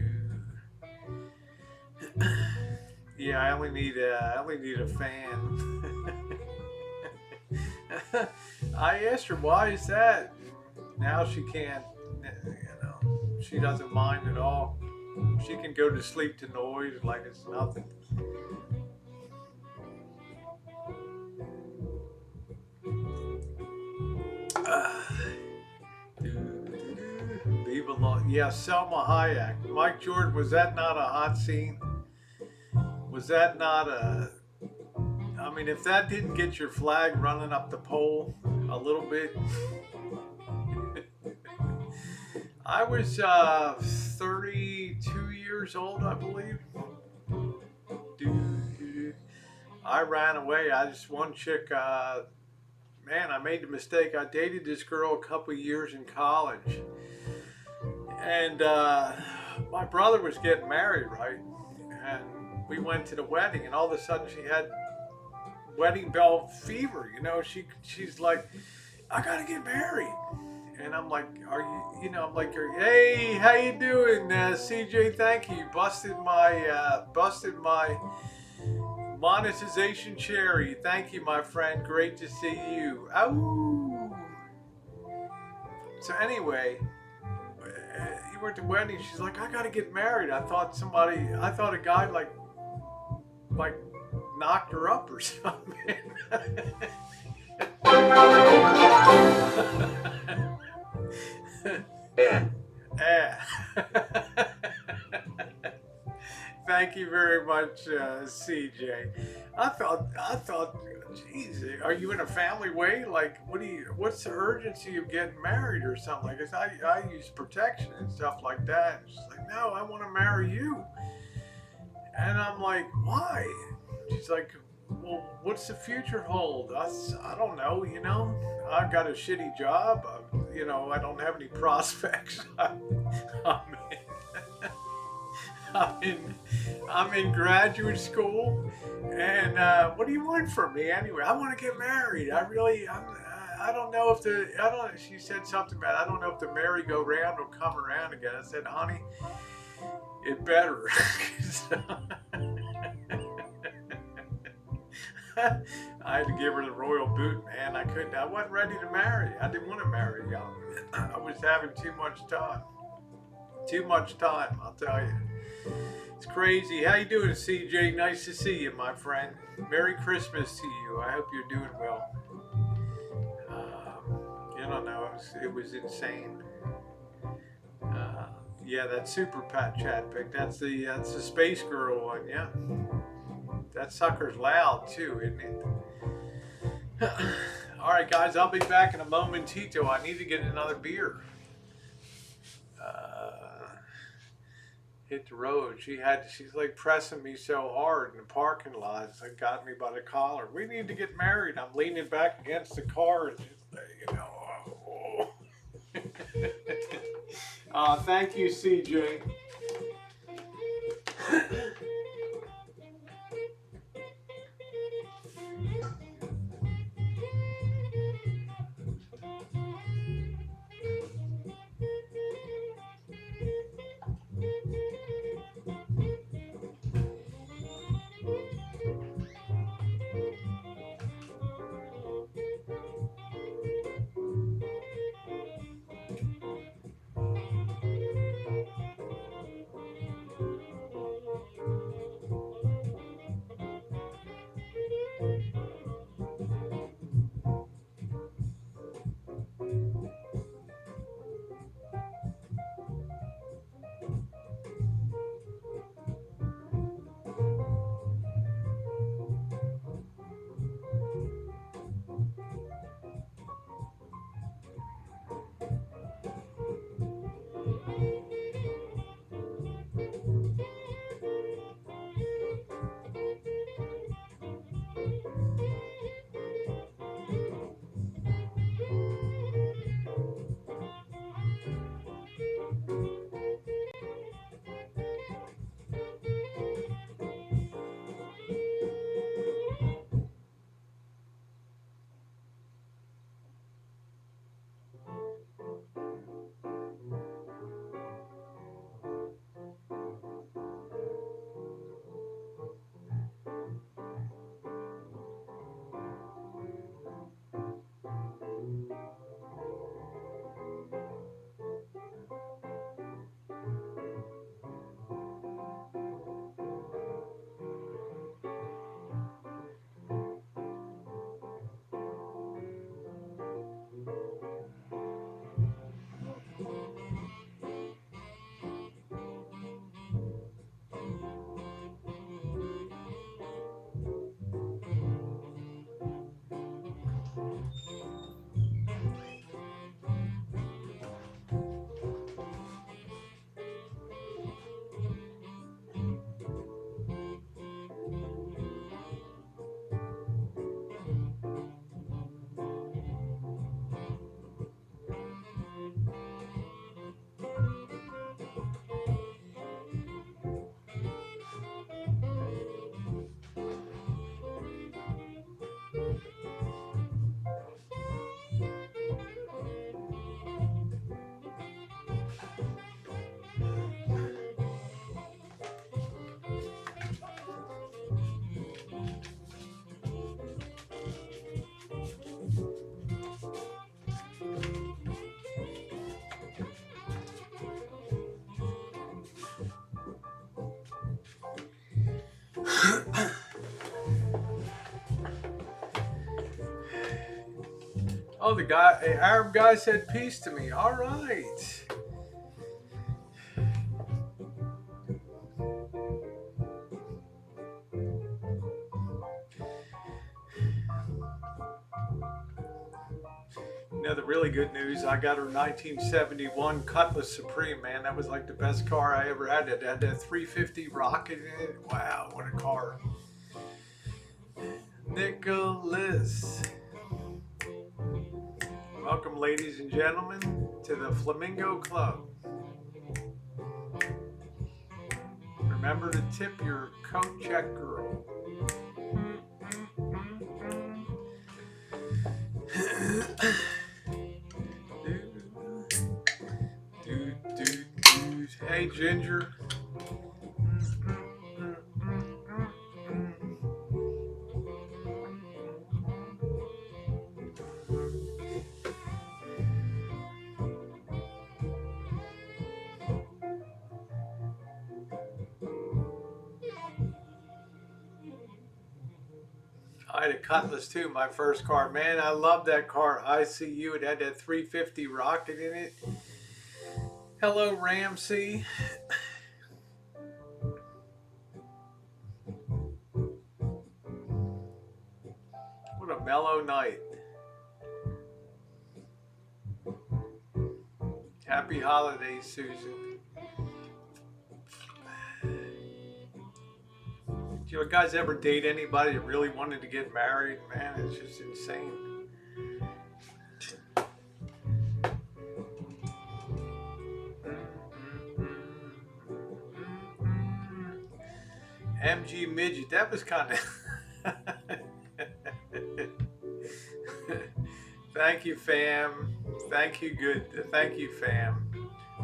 Yeah, I only need a fan. I asked her why is that. Now she can't. She doesn't mind at all. She can go to sleep to noise like it's nothing. Viva la, yeah, Selma Hayek. Mike Jordan, was that not a hot scene? Was that not a? I mean, if that didn't get your flag running up the pole a little bit. I was 32 years old, I believe. I ran away. I just one chick. Man, I made the mistake. I dated this girl a couple years in college, and my brother was getting married, right? And we went to the wedding, and all of a sudden she had wedding bell fever. You know, she's like, I gotta get married. And I'm like, are you, I'm like, hey, how you doing, CJ? Thank you. Busted my monetization cherry. Thank you, my friend. Great to see you. Ow. So anyway, you were at the wedding. She's like, I gotta get married. I thought a guy like knocked her up or something. Yeah. Thank you very much, CJ. I thought, geez, are you in a family way? Like, what's the urgency of getting married or something like this? I use protection and stuff like that. And she's like, no, I want to marry you. And I'm like, why? She's like, well, what's the future hold? I don't know, I've got a shitty job. I don't have any prospects. I'm in, I'm in graduate school, and what do you want from me anyway? I want to get married. I don't know if she said something about, I don't know if the merry-go-round will come around again. I said, honey, it better. I had to give her the royal boot, man. I wasn't ready to marry. I didn't want to marry young. I was having too much time. Too much time, I'll tell you. It's crazy. How you doing, CJ? Nice to see you, my friend. Merry Christmas to you. I hope you're doing well. I don't know. It was insane. Yeah, that super Pat chat pic. That's the Space Girl one. Yeah, that sucker's loud too, isn't it? All right, guys. I'll be back in a momentito. I need to get another beer. Hit the road. She's like pressing me so hard in the parking lot. It's like got me by the collar. We need to get married. I'm leaning back against the car and just, thank you, CJ. Oh, the guy, an Arab guy said peace to me. All right. You know, the really good news, I got her 1971 Cutlass Supreme, man. That was like the best car I ever had. It had that 350 rocket in it. Wow, what a car. Nicholas. Welcome, ladies and gentlemen, to the Flamingo Club. Remember to tip your coat check girl. Hey, Ginger. I had a Cutlass too, my first car. Man, I love that car. ICU. It had that 350 rocket in it. Hello, Ramsey. What a mellow night. Happy holidays, Susan. Do you guys ever date anybody that really wanted to get married? Man, it's just insane. MG Midget, that was kind of... Thank you, fam. Thank you, good. Thank you, fam.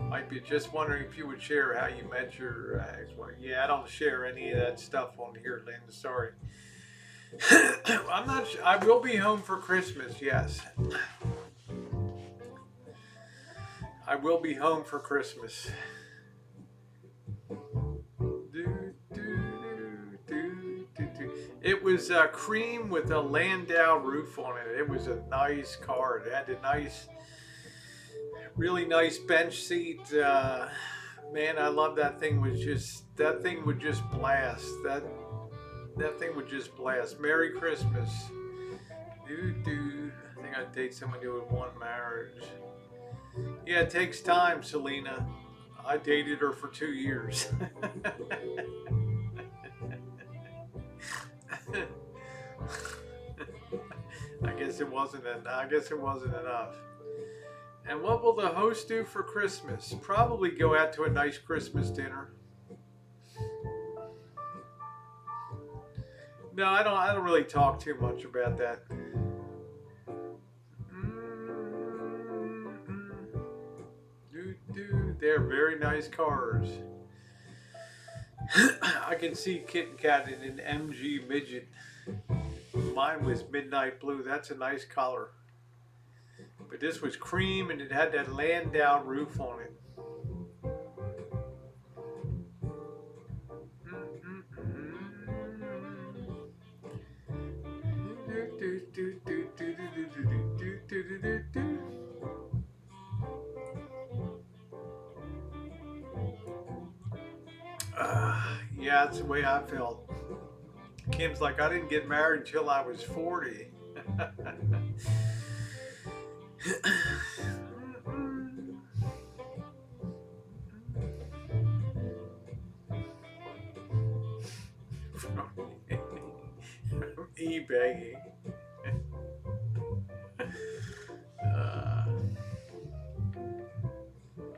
Might be just wondering if you would share how you met your ex-wife. Yeah, I don't share any of that stuff on here, Lynn. Sorry. I'm not. I will be home for Christmas. Yes, I will be home for Christmas. It was cream with a Landau roof on it. It was a nice car. It had a nice, really nice bench seat. Man, I love that thing. That thing would just blast. That thing would just blast. Merry Christmas. I think I'd date somebody who would want marriage. Yeah, it takes time, Selena. I dated her for 2 years. I guess it wasn't enough. And what will the host do for Christmas? Probably go out to a nice Christmas dinner. No, I don't really talk too much about that. They're very nice cars. I can see Kit and Kat in an MG Midget. Mine was midnight blue. That's a nice color. But this was cream and it had that Landau roof on it. Yeah, that's the way I felt. Kim's like, I didn't get married until I was 40. From eBay.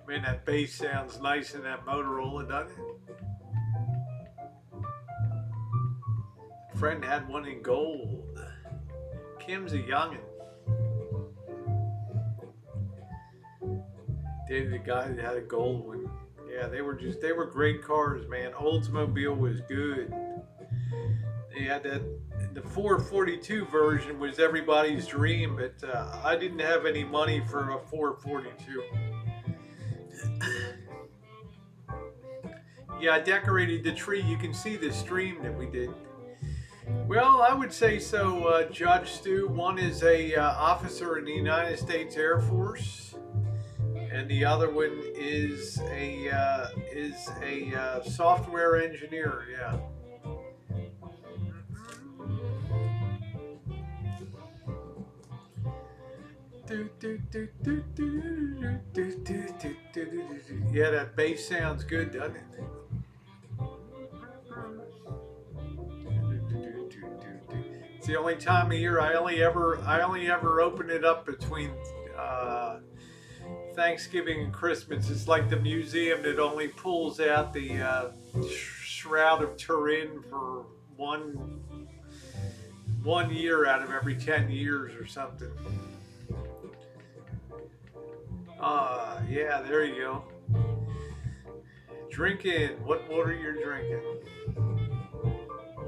Man, that bass sounds nice in that Motorola, doesn't it? Friend had one in gold. Kim's a youngin'. Dated a guy that had a gold one. Yeah, they were great cars, man. Oldsmobile was good. They had the 442 version was everybody's dream, but I didn't have any money for a 442. Yeah, I decorated the tree. You can see the stream that we did. Well, I would say so, Judge Stu. One is a officer in the United States Air Force, and the other one is a software engineer. Yeah. Yeah, that bass sounds good, doesn't it? It's the only time of year I only ever open it up between Thanksgiving and Christmas. It's like the museum that only pulls out the Shroud of Turin for one year out of every 10 years or something. Yeah, there you go. Drinking. What water you're drinking?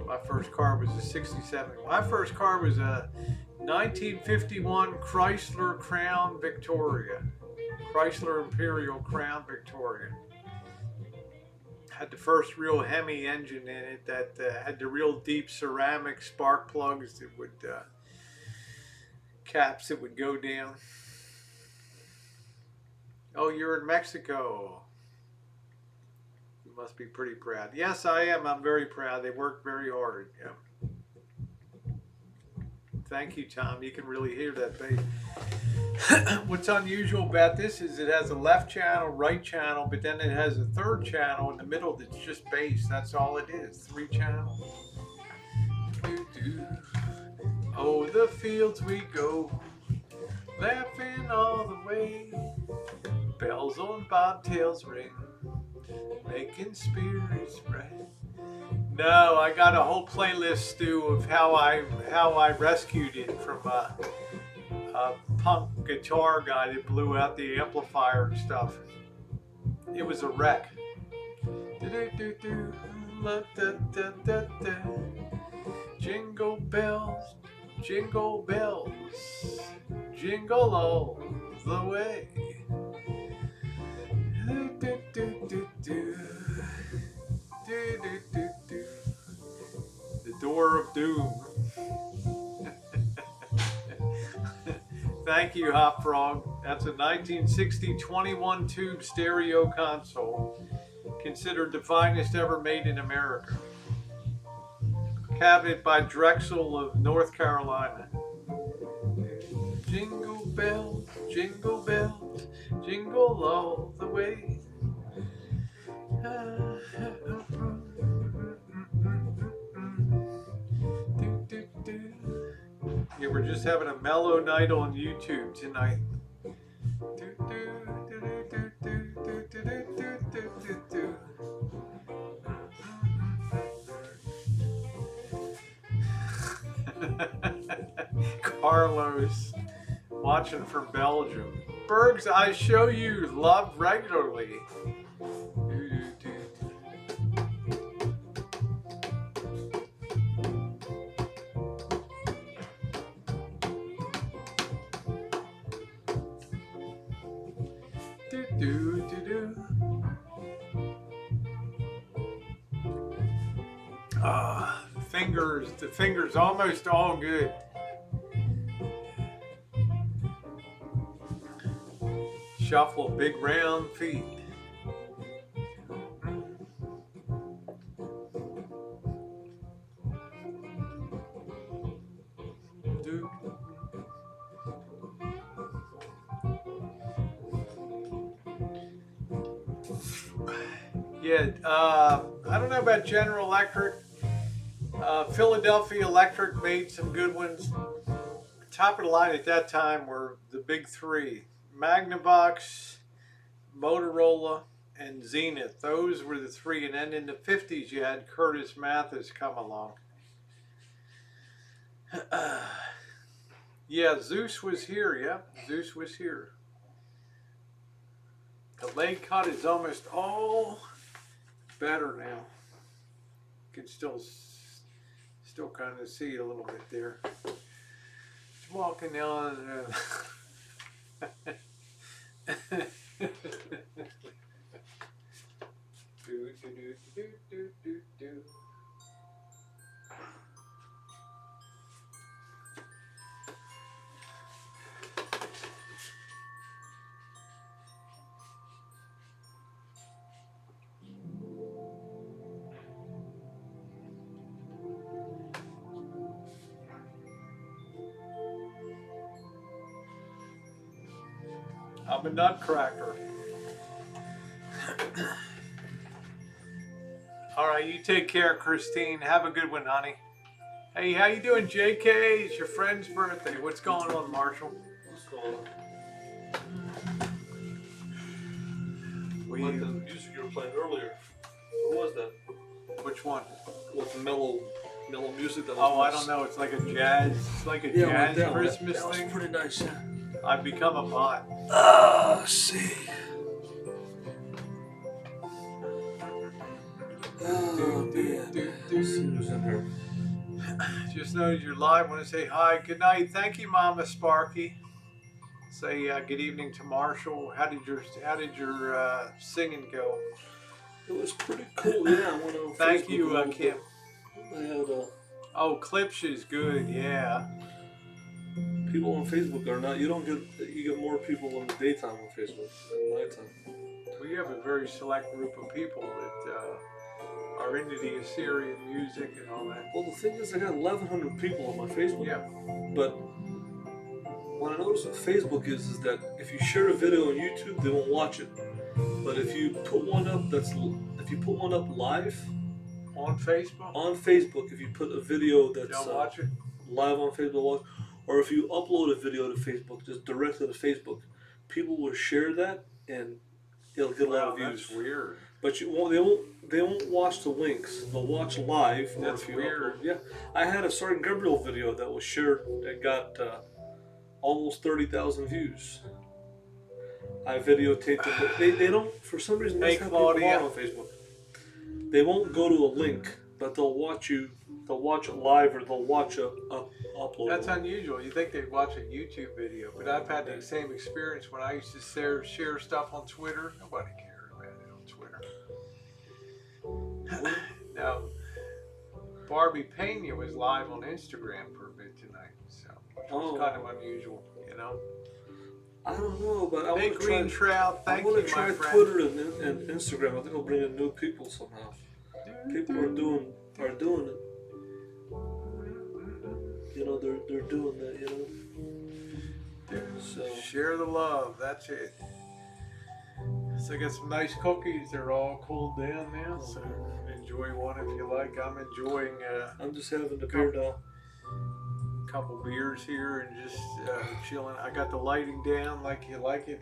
My first car was a 67. My first car was a 1951 Chrysler Crown Victoria. Chrysler Imperial Crown Victoria. Had the first real Hemi engine in it that had the real deep ceramic spark plugs that would caps that would go down. Oh, you're in Mexico. You must be pretty proud. Yes, I am. I'm very proud. They worked very hard. Yeah. Thank you, Tom. You can really hear that bass. What's unusual about this is it has a left channel, right channel, but then it has a third channel in the middle that's just bass. That's all it is. 3 channels. Oh, the fields we go, laughing all the way. Bells on bobtails ring, making spirits bright. No, I got a whole playlist, Stu, of how I rescued it from a punk guitar guy that blew out the amplifier and stuff. It was a wreck. Jingle bells, jingle bells, jingle all the way. The Door of Doom. Thank you, Hop Frog. That's a 1960 21 tube stereo console, considered the finest ever made in America. Cabinet by Drexel of North Carolina. Jingle bells, jingle all the way. Yeah, we're just having a mellow night on YouTube tonight. Carlos, watching from Belgium. Bergs, I show you love regularly. The fingers almost all good. Shuffle big round feet. Yeah, I don't know about General Electric. Philadelphia Electric made some good ones. Top of the line at that time were the big 3. Magnavox, Motorola, and Zenith. Those were the 3. And then in the 50s, you had Curtis Mathis come along. Yeah, Zeus was here. Yep, Zeus was here. The leg cut is almost all better now. You can still kind of see a little bit there. Just walking down. I'm a nutcracker. All right, you take care, Christine. Have a good one, honey. Hey, how you doing, JK? It's your friend's birthday. What's going on, Marshall? What's going on? Like the music you were playing earlier. What was that? Which one? With the mellow music that was Oh, nice. I don't know. It's like a jazz. It's like a Yeah, jazz Christmas that was thing. pretty nice. Yeah. I've become a bot. See. Oh man. Let's see who's in here. Just noticed you're live. Want to say hi. Good night. Thank you, Mama Sparky. Say good evening to Marshall. How did your singing go? It was pretty cool. Yeah, I went on Thank Facebook you, Kim. They had Oh, Clips is good. Yeah. people on Facebook are not. You get more people in the daytime on Facebook than nighttime. We have a very select group of people that are into the Assyrian music and all that. Well, the thing is, I got 1,100 people on my Facebook. Yeah. But what I noticed with Facebook is that if you share a video on YouTube, they won't watch it. But if you put one up live On Facebook? if you put a video that's Don't watch it. live on Facebook, or if you upload a video to Facebook, just directly to Facebook, people will share that and it'll get a lot of views. That's weird. But they won't watch the links. They'll watch live. That's weird. Yeah, I had a Sergeant Gabriel video that was shared that got almost 30,000 views. I videotaped it, but they don't, for some reason, that's how people are on Facebook. They won't go to a link, but they'll watch it live, or they'll watch a upload. That's unusual. You think they'd watch a YouTube video, but I've had the same experience when I used to share stuff on Twitter. Nobody cared about it on Twitter. Now, Barbie Pena was live on Instagram for a bit tonight, so which was kind of unusual, you know. I don't know, but I Big want to Green try. Trout, I thank want you, to try my friend. Twitter and Instagram. I think I'll bring in new people somehow. People are doing it. You know, they're doing that. You know. So Share the love. That's it. So I got some nice cookies. They're all cooled down now. So enjoy one if you like. I'm enjoying. I'm just having the beer now. Couple beers here and just chilling. I got the lighting down like you like it.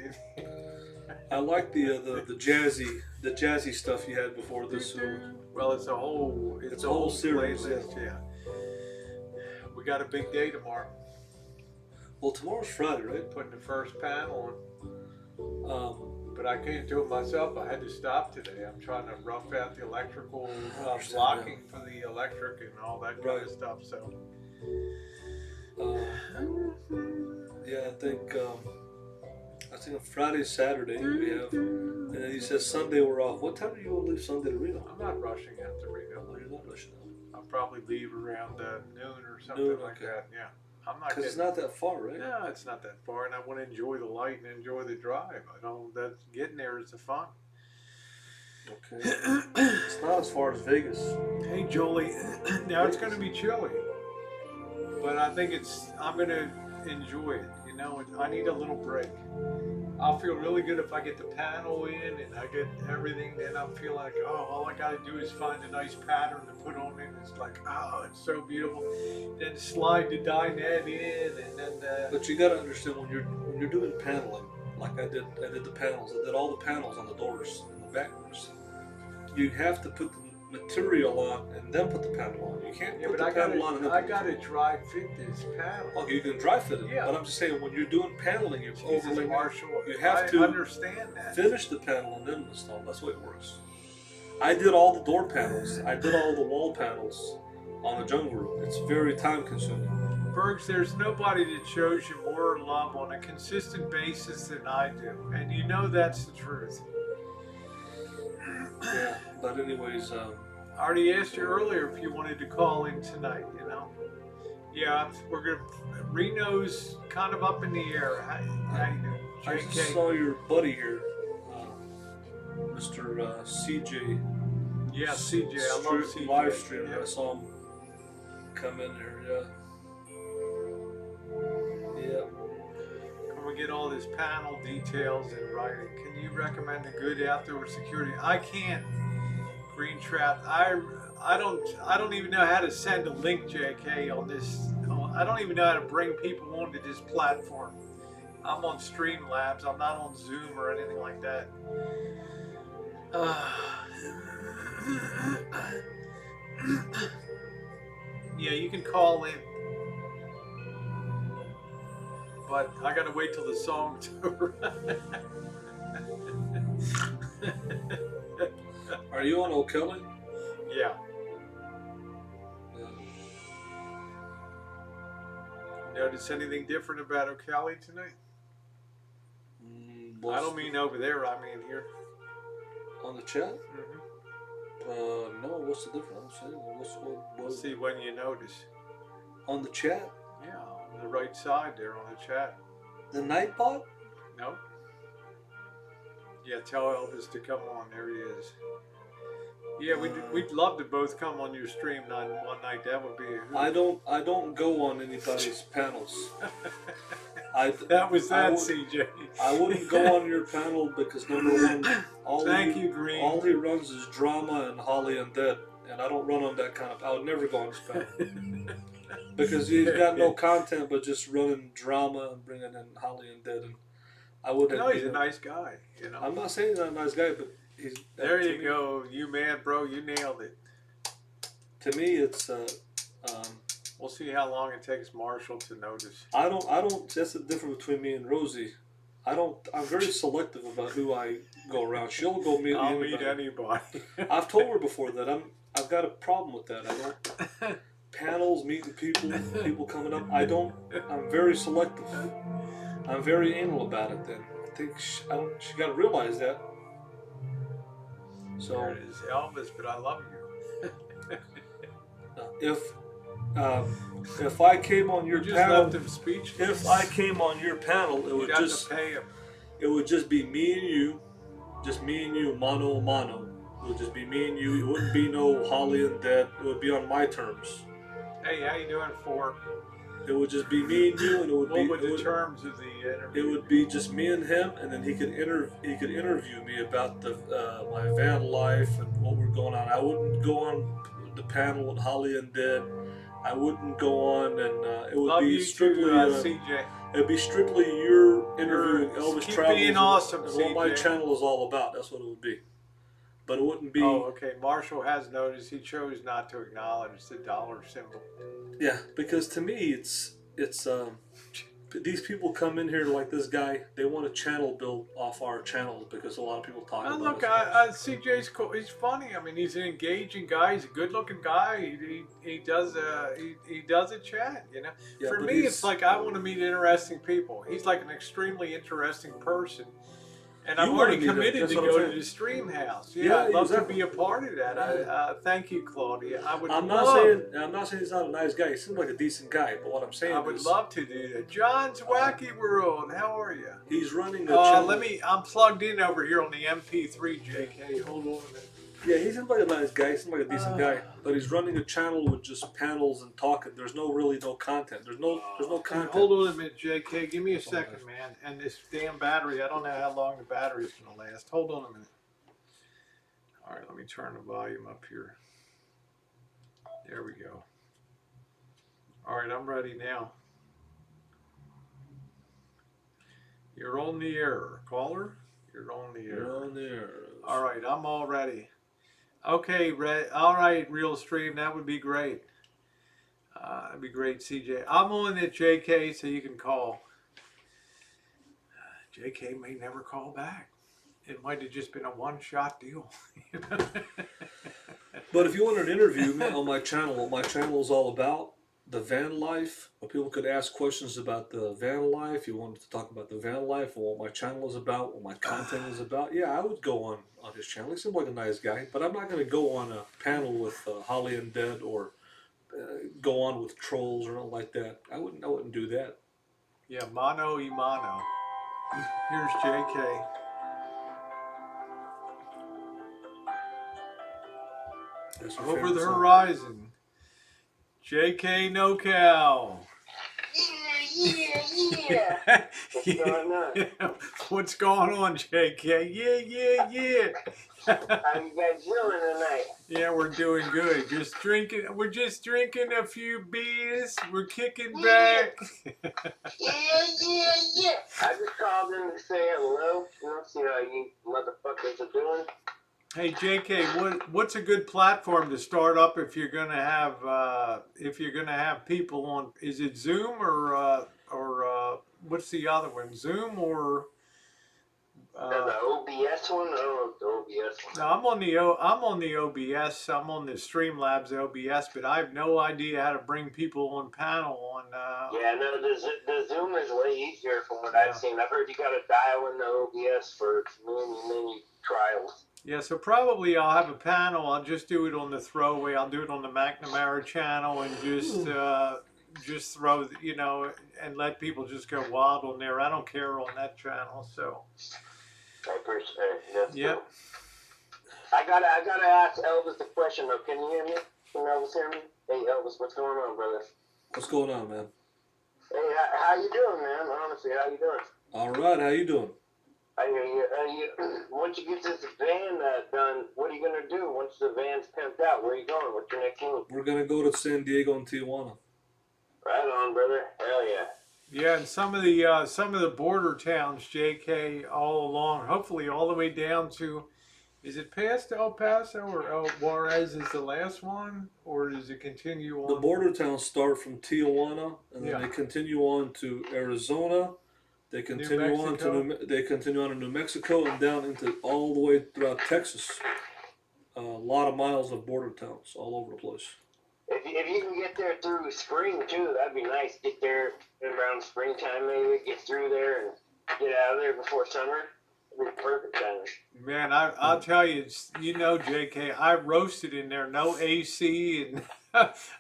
I like the jazzy stuff you had before this. Well, it's a whole series. playlist, yeah. We got a big day tomorrow. Well, tomorrow's Friday, right? Putting the first panel on. But I can't do it myself. I had to stop today. I'm trying to rough out the electrical blocking for the electric and all that kind of stuff. So. Yeah, I think on Friday, Saturday we have, and then he says Sunday we're off. What time do you want to leave Sunday to Reno? I'm not rushing out to Reno. No, you're not rushing out. I'll probably leave around noon or something like that. Yeah, I'm not. Because it's not that far, right? No, it's not that far, and I want to enjoy the light and enjoy the drive. I don't. That getting there is the fun. Okay. It's not as far as Vegas. Hey, Jolie. Now it's going to be chilly. But I think I'm going to enjoy it. You know, I need a little break. I'll feel really good if I get the panel in and I get everything. Then I'll feel like, all I got to do is find a nice pattern to put on it. It's like, it's so beautiful. Then slide the dinette in and then. But you got to understand when you're doing paneling, like I did the panels. I did all the panels on the doors and the back doors. You have to put the material on and then put the panel on. You can't put the panel on and then I gotta dry fit this panel. Okay, you can dry fit it. Yeah. But I'm just saying when you're doing paneling, you're overlaying. Marshall, you have to understand that. Finish the panel and then install. That's the way it works. I did all the door panels. I did all the wall panels on the jungle room. It's very time consuming. Bergs, there's nobody that shows you more love on a consistent basis than I do, and you know that's the truth. Yeah, but anyways, I already asked you earlier if you wanted to call in tonight, you know. Yeah, Reno's kind of up in the air. How you doing? I just saw your buddy here, Mr. CJ. Yeah, CJ. I love CJ. Live stream. Yeah. I saw him come in here. Yeah. Can we get all this panel details in writing. Can you recommend a good outdoor security? I can't. Green Trap. I don't even know how to send a link, JK, on this. I don't even know how to bring people onto this platform. I'm on Streamlabs. I'm not on Zoom or anything like that. Yeah, you can call in, but I gotta wait till the song's over. Are you on O'Kelly? Yeah. Notice anything different about O'Kelly tonight? I don't mean over there, I mean here. On the chat? Mm-hmm. No, what's the difference? I don't say. We'll see when you notice. On the chat? Yeah, on the right side there on the chat. The Nightbot? No. Yeah, tell Elvis to come on. There he is. Yeah, we'd love to both come on your stream one night. That would be a hoot. I don't go on anybody's panels. That was CJ. I wouldn't go on your panel because number one, Green. All he runs is drama and Holly and Dead, and I don't run on that kind of. I would never go on his panel because he's got no content but just running drama and bringing in Holly and Dead, and I wouldn't. No, he's a nice guy. You know. I'm not saying he's not a nice guy, but he's. There you go. You man, bro. You nailed it. To me, it's. We'll see how long it takes Marshall to notice. I don't. That's the difference between me and Rosie. I'm very selective about who I go around. She'll go meet anybody. I'll meet anybody. I've told her before that I've got a problem with that. I don't panels, meeting people coming up. I'm very selective. I'm very anal about it. Then I think she got to realize that. So there it is, Elvis. But I love you. If I came on your panel, left him speechless. If I came on your panel, it would just pay him. It would just be me and you, mano a mano. It would just be me and you. It wouldn't be no Holly and Dead. It would be on my terms. Hey, how you doing, Ford? It would just be me and you, and it would what were the terms of the interview? It would be just me and him, and then he could interview me about my van life and what we're going on. I wouldn't go on the panel with Holly and Dead. I wouldn't go on, and it would Love be strictly CJ. It'd be strictly your interviewing Elvis Keep Travels. Being awesome, and CJ. what my channel is all about. That's what it would be. But it wouldn't be. Oh, okay. Marshall has noticed. He chose not to acknowledge the dollar symbol. Yeah, because to me, it's these people come in here like this guy. They want a channel built off our channels because a lot of people talk about. Look, CJ's cool. He's funny. I mean, he's an engaging guy. He's a good-looking guy. He does a chat. You know. Yeah, for me, it's like I want to meet interesting people. He's like an extremely interesting person. And I'm already committed to go to the stream house. Yeah, I'd love to be a part of that. Thank you, Claudia. I'm not saying he's not a nice guy. He seems like a decent guy. But what I'm saying I would love to do that. John's Wacky World. How are you? He's running a channel. I'm plugged in over here on the MP3, JK. Hold on a minute. Yeah, he seems like a nice guy. He seems like a decent guy. But he's running a channel with just panels and talking. There's no content. There's no content. Hold on a minute, JK. Give me a second, man. And this damn battery, I don't know how long the battery's going to last. Hold on a minute. All right, let me turn the volume up here. There we go. All right, I'm ready now. You're on the air, caller. You're on the air. You're on the air. All right, I'm all ready. Okay, all right, real stream. That would be great. That'd be great, CJ. I'm on it, JK, so you can call. JK may never call back. It might have just been a one-shot deal. But if you want an interview on my channel, what my channel is all about, the van life, where people could ask questions about the van life. You wanted to talk about the van life, or what my channel is about, what my content is about. Yeah, I would go on his channel. He seems like a nice guy, but I'm not going to go on a panel with Holly and Dead or go on with trolls or nothing like that. I wouldn't do that. Yeah, mano y mano. Here's JK. Over the horizon. JK No Cow. Yeah. What's going on? What's going on, JK? Yeah. How you guys doing tonight? Yeah, we're doing good. We're just drinking a few beers. We're kicking Yeah. back. Yeah. I just called in to say hello. See how you motherfuckers are doing. Hey, JK, what's a good platform to start up if you're gonna have people on? Is it Zoom or what's the other one? Zoom or The OBS one? Oh, the OBS one. no, I'm on the OBS. I'm on the Streamlabs OBS, but I have no idea how to bring people on panel on. Yeah, no, the Zoom is way easier from what I've seen. I've heard you got to dial in the OBS for many trials. Yeah, so probably I'll have a panel. I'll just do it on the throwaway. I'll do it on the McNamara channel and just throw, and let people just go wild on there. I don't care on that channel. So. I appreciate it. That's Yep. cool. I gotta ask Elvis the question though. Can you hear me? Can Elvis hear me? Hey Elvis, what's going on, brother? What's going on, man? Hey, how you doing, man? Honestly, how you doing? All right, how you doing? I hear you. Once you get this van done, what are you gonna do? Once the van's pimped out, where are you going? What's your next move? We're gonna go to San Diego and Tijuana. Right on, brother. Hell yeah. Yeah, and some of the border towns, JK, all along, hopefully all the way down to, is it past El Paso or El Juarez is the last one, or does it continue on? The border towns start from Tijuana, and then they continue on to Arizona. They continue on to New Mexico and down into all the way throughout Texas. A lot of miles of border towns all over the place. If you can get there through spring too, that'd be nice. Get there around springtime, maybe get through there and get out of there before summer. It'd be perfect timing. Man, I'll tell you, JK, I roasted in there, no AC and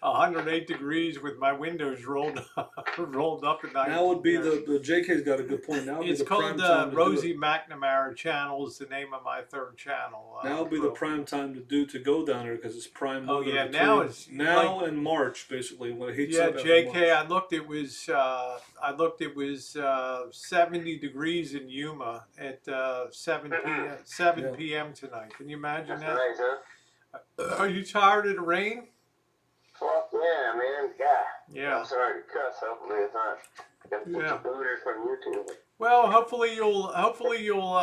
108 degrees with my windows rolled up at night. Now would be the JK's got a good point. Now it's called Rosie McNamara Channel is the name of my third channel. Now would be the prime time to go down there because it's prime weather. Oh yeah, now it's in March basically when it heats up. Yeah, JK, I looked. It was 70 degrees in Yuma at 7 p.m. tonight. Can you imagine that? Nice, huh? Are you tired of the rain? Fuck yeah, man. God. Yeah. I'm sorry to cuss. Hopefully it's not. Got the booter from YouTube. Well, hopefully you'll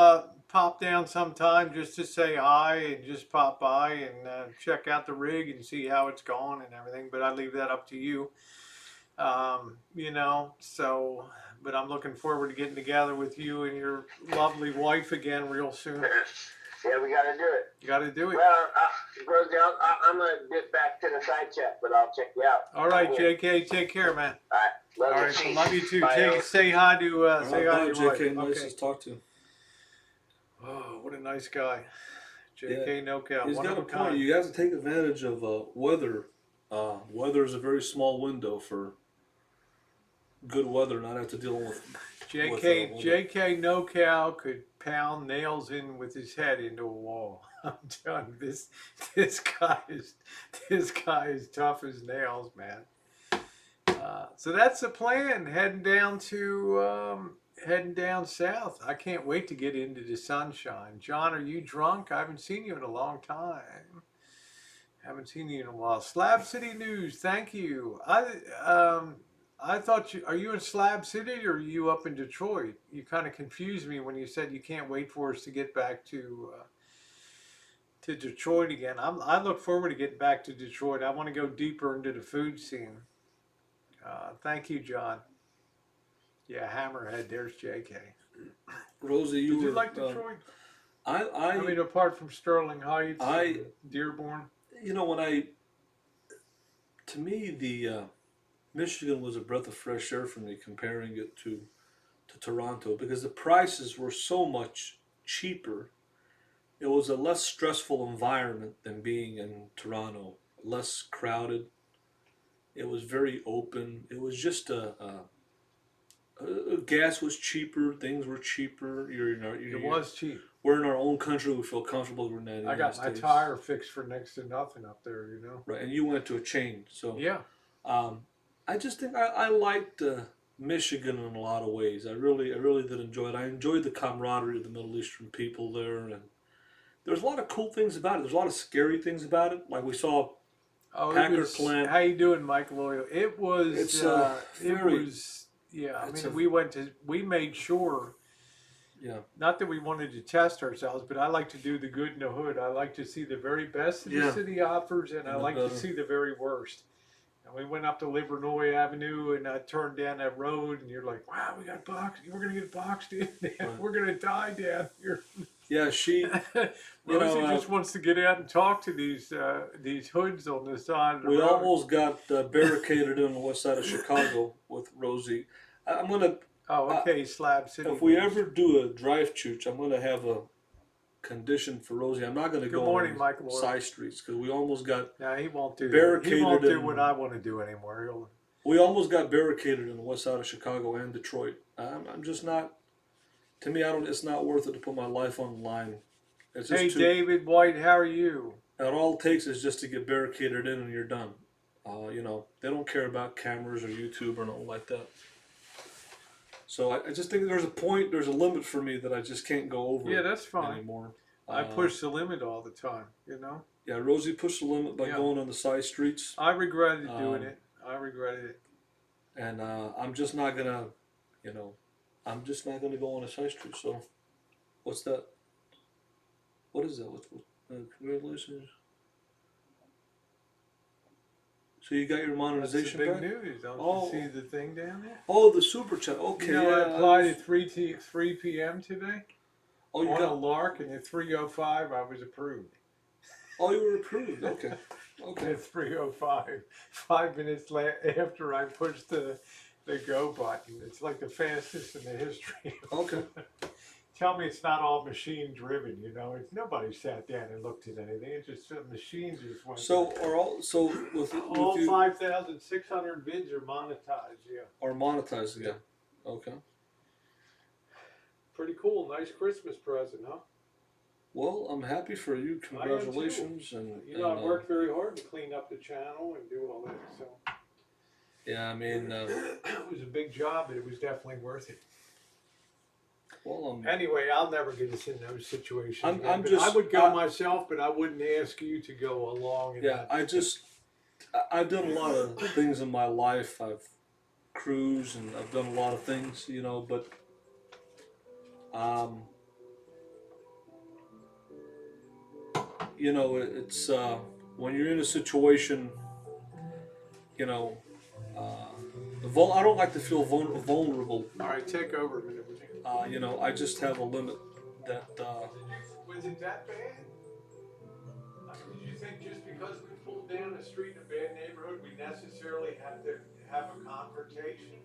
pop down sometime just to say hi and just pop by and check out the rig and see how it's going and everything. But I leave that up to you. So, but I'm looking forward to getting together with you and your lovely wife again real soon. Yeah, we gotta do it. You gotta do it. Well, Rosie, I'm gonna get back to the side chat, but I'll check you out. All right, JK, take care, man. All right, so love you too. Say hi to your JK, wife. nice to talk to. Oh, what a nice guy, JK NoCal. He's got a point. You have to take advantage of weather. Weather is a very small window for good weather, not have to deal with. JK NoCal could pound nails in with his head into a wall. I'm telling you, this guy is tough as nails, man. So that's the plan. Heading down south. I can't wait to get into the sunshine. John, are you drunk? I haven't seen you in a long time. Haven't seen you in a while. Slab City News. Thank you. I thought are you in Slab City or are you up in Detroit? You kind of confused me when you said you can't wait for us to get back to Detroit again. I look forward to getting back to Detroit. I want to go deeper into the food scene. Thank you, John. Yeah, Hammerhead. There's JK. Rosie, Did you like Detroit? I mean, apart from Sterling Heights, Dearborn. To me, the Michigan was a breath of fresh air for me comparing it to Toronto because the prices were so much cheaper. It was a less stressful environment than being in Toronto, less crowded. It was very open. It was just gas was cheaper. Things were cheaper. It was cheap. We're in our own country. We feel comfortable. We're not. I got my tire fixed for next to nothing up there. Right, and you went to a chain. So yeah. I just think I liked Michigan in a lot of ways. I really did enjoy it. I enjoyed the camaraderie of the Middle Eastern people there, and there's a lot of cool things about it. There's a lot of scary things about it. Like we saw Oh, it Packard was. plant. How you doing, Mike Loyal? It was. It's It very. was. Yeah, I It's mean, a we went to. We made sure. yeah Not that we wanted to test ourselves, but I like to do the good in the hood. I like to see the very best that the yeah city offers, and I and the like to better. see the very worst. And we went up to Livernois Avenue, and I turned down that road, and you're like, "Wow, we got boxed. We're gonna get boxed in. Right. We're gonna die down here." Yeah, she. You Rosie know, just wants to get out and talk to these hoods on the side of the we road. almost got barricaded on the west side of Chicago with Rosie. I'm gonna. Oh, okay, Slab City. If we ever do a drive chooch, I'm gonna have a condition for Rosie. I'm not gonna Good go morning, on Michael. side streets because we almost got No, he won't do. barricaded He won't do in- what I want to do anymore. we almost got barricaded on the west side of Chicago and Detroit. I'm just not. To me, I don't. It's not worth it to put my life on the line. It's just Hey, too, David White, how are you? and all it takes is just to get barricaded in and you're done. They don't care about cameras or YouTube or nothing like that. So I just think there's a limit for me that I just can't go over. Yeah, that's fine. Anymore. I push the limit all the time, you know. Yeah, Rosie pushed the limit by going on the side streets. I regretted doing it. I regretted it. And I'm just not gonna, I'm just not gonna go on a side street. So, what's that? What is that? Congratulations. So you got your monetization That's back? the big news. Don't Oh. you see the thing down there? Oh, the super chat. Okay. You know, I applied at 3 p.m. today Oh, you on a got. lark, and at 3:05 I was approved. Oh, you were approved. Okay. Okay. At 3:05, 5 minutes after I pushed the go button. It's like the fastest in the history. Okay. Tell me it's not all machine driven, you know. It's nobody sat down and looked at anything. It's just the machines just went. So with all you 5,600 vids are monetized. Yeah. are monetized again. Okay. Pretty cool. Nice Christmas present, huh? Well, I'm happy for you. Congratulations. And You know, I worked very hard to clean up the channel and do all that. So yeah, I mean, it was a big job, but it was definitely worth it. well, Anyway, I'll never get us in those situations. I'm again, but just- I would go myself, but I wouldn't ask you to go along. yeah, I've done a lot of things in my life. I've cruised and I've done a lot of things, but it's when you're in a situation, I don't like to feel vulnerable. All right, take over a minute. I just have a limit that. Was it that bad? Did you think just because we pulled down a street in a bad neighborhood, we necessarily have to have a confrontation?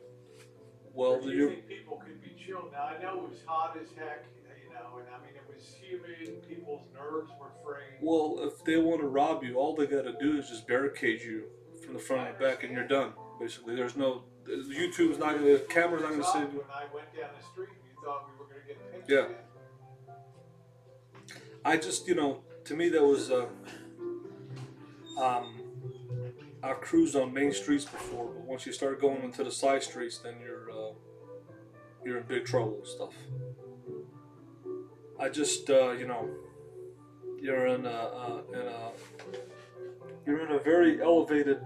Well, Or do you think people could be chill? Now, I know it was hot as heck, and I mean, it was humid, and people's nerves were frayed. well, if they want to rob you, all they got to do is just barricade you from the front and back, and you're done. Basically, there's no. YouTube's not going to. The camera's not going to save you. When I went down the street, you thought we were going to get picked. Yeah. I just, to me that was. I've cruised on main streets before, but once you start going into the side streets, then you're in big trouble and stuff. I just, you're in a very elevated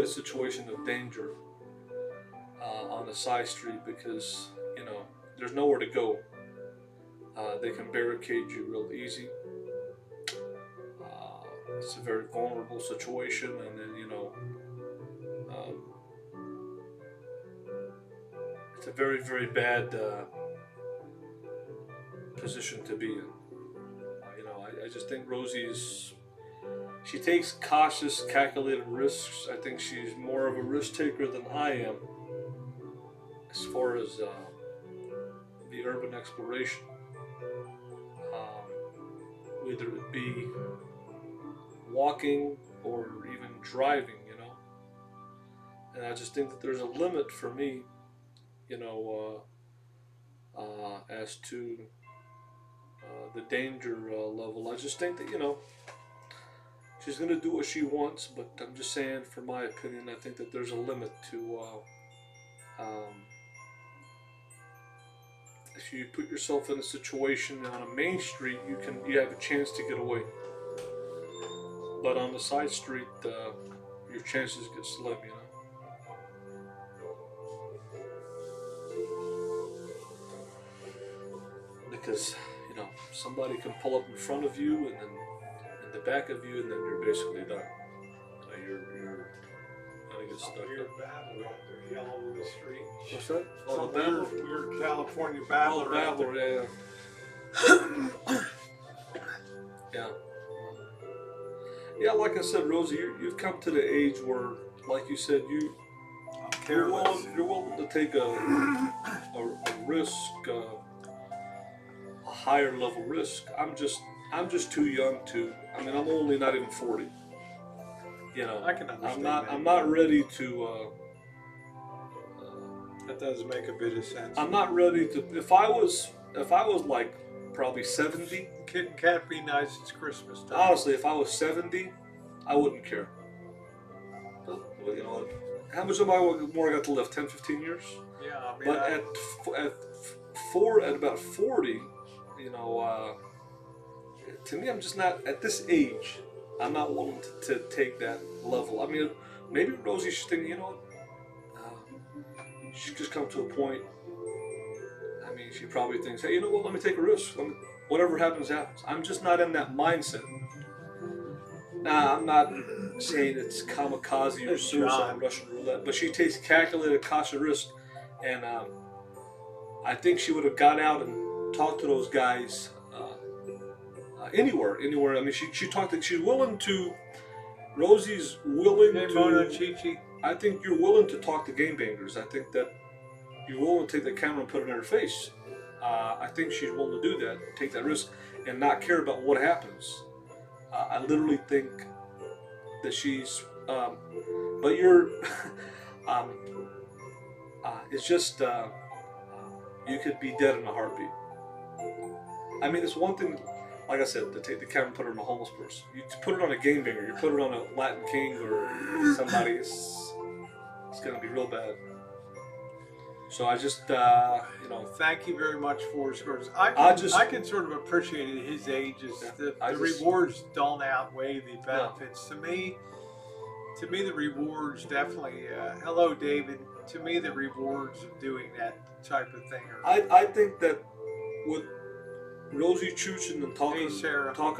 situation of danger on the side street because there's nowhere to go. They can barricade you real easy. It's a very vulnerable situation, and then it's a very, very bad position to be in. I just think she takes cautious, calculated risks. I think she's more of a risk taker than I am as far as the urban exploration. Whether it be walking or even driving, and I just think that there's a limit for me, as to the danger level. I just think that she's gonna do what she wants. But I'm just saying, for my opinion, I think that there's a limit to if you put yourself in a situation on a main street, you have a chance to get away. But on the side street, your chances get slim, you know. Because somebody can pull up in front of you and then in the back of you, and then you're basically done. You're gonna get stuck. Weird babbler out there yelling in the street. What's that? Oh, Some the babbler. weird California babbler. Oh, the out babbler. there. Yeah. Yeah, like I said, Rosie, you've come to the age where, like you said, you're Careless. willing to take a risk, a higher level risk. I'm just too young to. I mean, I'm only not even 40. I can understand. I'm not ready to. That does make a bit of sense. I'm not ready to. If I was like probably 70. Kid and cat be nice. It's Christmas time. Honestly, if I was 70, I wouldn't care. But, how much more I got to live? 10, 15 years? Yeah, I mean. But at about 40, to me, I'm just not at this age. I'm not willing to take that level. I mean, maybe Rosie should think, she's just come to a point. I mean, she probably thinks, hey, you know what? Let me take a risk. Whatever happens, happens. I'm just not in that mindset. Nah, I'm not saying it's kamikaze or suicide, Russian roulette, but she takes calculated cost of risk, and I think she would have got out and talked to those guys anywhere. I mean, she talked. She's willing to. Rosie's willing to. Mona Chichi. I think you're willing to talk to game bangers. I think that you're willing to take the camera and put it in her face. I think she's willing to do that, take that risk, and not care about what happens. I literally think that she's. But you're. It's just. You could be dead in a heartbeat. I mean, it's one thing, like I said, to take the camera and put it on a homeless person. You put it on a game banger, you put it on a Latin king or somebody, it's going to be real bad. So I just, Thank you very much for his words. I can sort of appreciate it at his age. The rewards don't outweigh the benefits. No. To me, the rewards definitely. Hello, David. To me, the rewards of doing that type of thing I think that with Rosie Chuchin and talking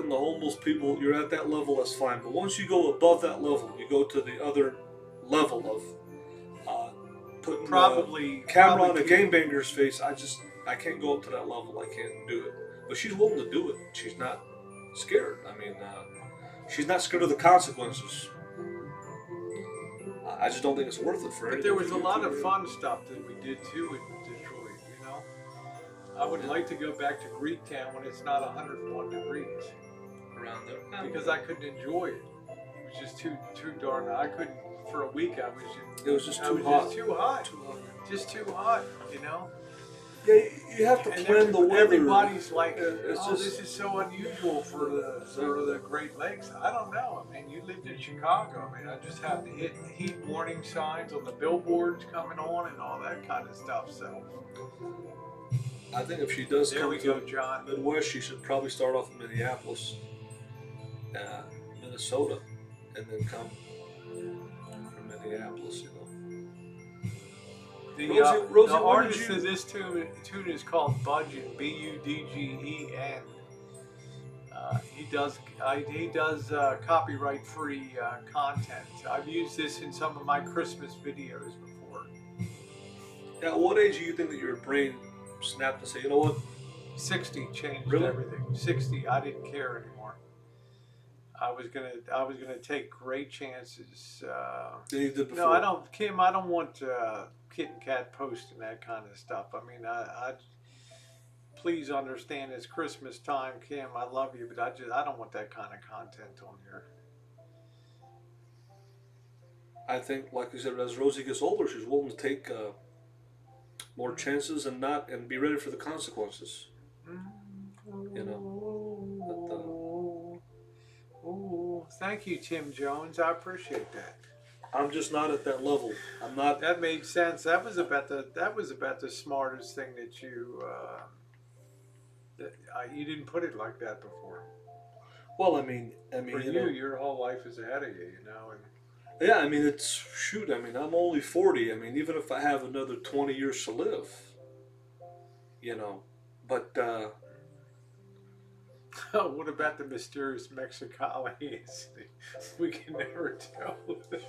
to homeless people, you're at that level, that's fine. But once you go above that level, you go to the other level of putting the camera on a game banger's face. I can't go up to that level. I can't do it. But she's willing to do it. She's not scared. I mean, she's not scared of the consequences. I just don't think it's worth it for her. But there was a lot of fun stuff that we did too in Detroit. I would like to go back to Greektown when it's not 101 degrees around there, because I couldn't enjoy it. It was just too darn. I couldn't for a week. It was just too hot. Just too hot. Yeah, you have to plan the weather. Everybody's like, this is so unusual for the Great Lakes. I don't know. I mean, you lived in Chicago. I mean, I just have to hit heat warning signs on the billboards coming on and all that kind of stuff. So I think if she does come to John. Midwest, she should probably start off in Minneapolis, Minnesota, and then come from Minneapolis, The artist of this tune is called Budgen, Budgen. He does copyright-free content. I've used this in some of my Christmas videos before. At what age do you think that your brain snapped to say, you know what? 60 changed Really? everything. 60, I didn't care anymore. I was gonna take great chances. Than you did before. No, I don't, Kim. I don't want Kit and Cat posting that kind of stuff. I mean, I please understand it's Christmas time, Kim. I love you, but I don't want that kind of content on here. I think, like you said, as Rosie gets older, she's willing to take more chances and be ready for the consequences. Thank you, Tim Jones. I appreciate that. I'm just not at that level. I'm not. That made sense. That was about the smartest thing that you didn't put it like that before. Well, I mean, For you you, know, your whole life is ahead of you, and yeah. I mean, it's shoot. I mean, I'm only 40. I mean, even if I have another 20 years to live, you know, but what about the mysterious Mexicali? We can never tell.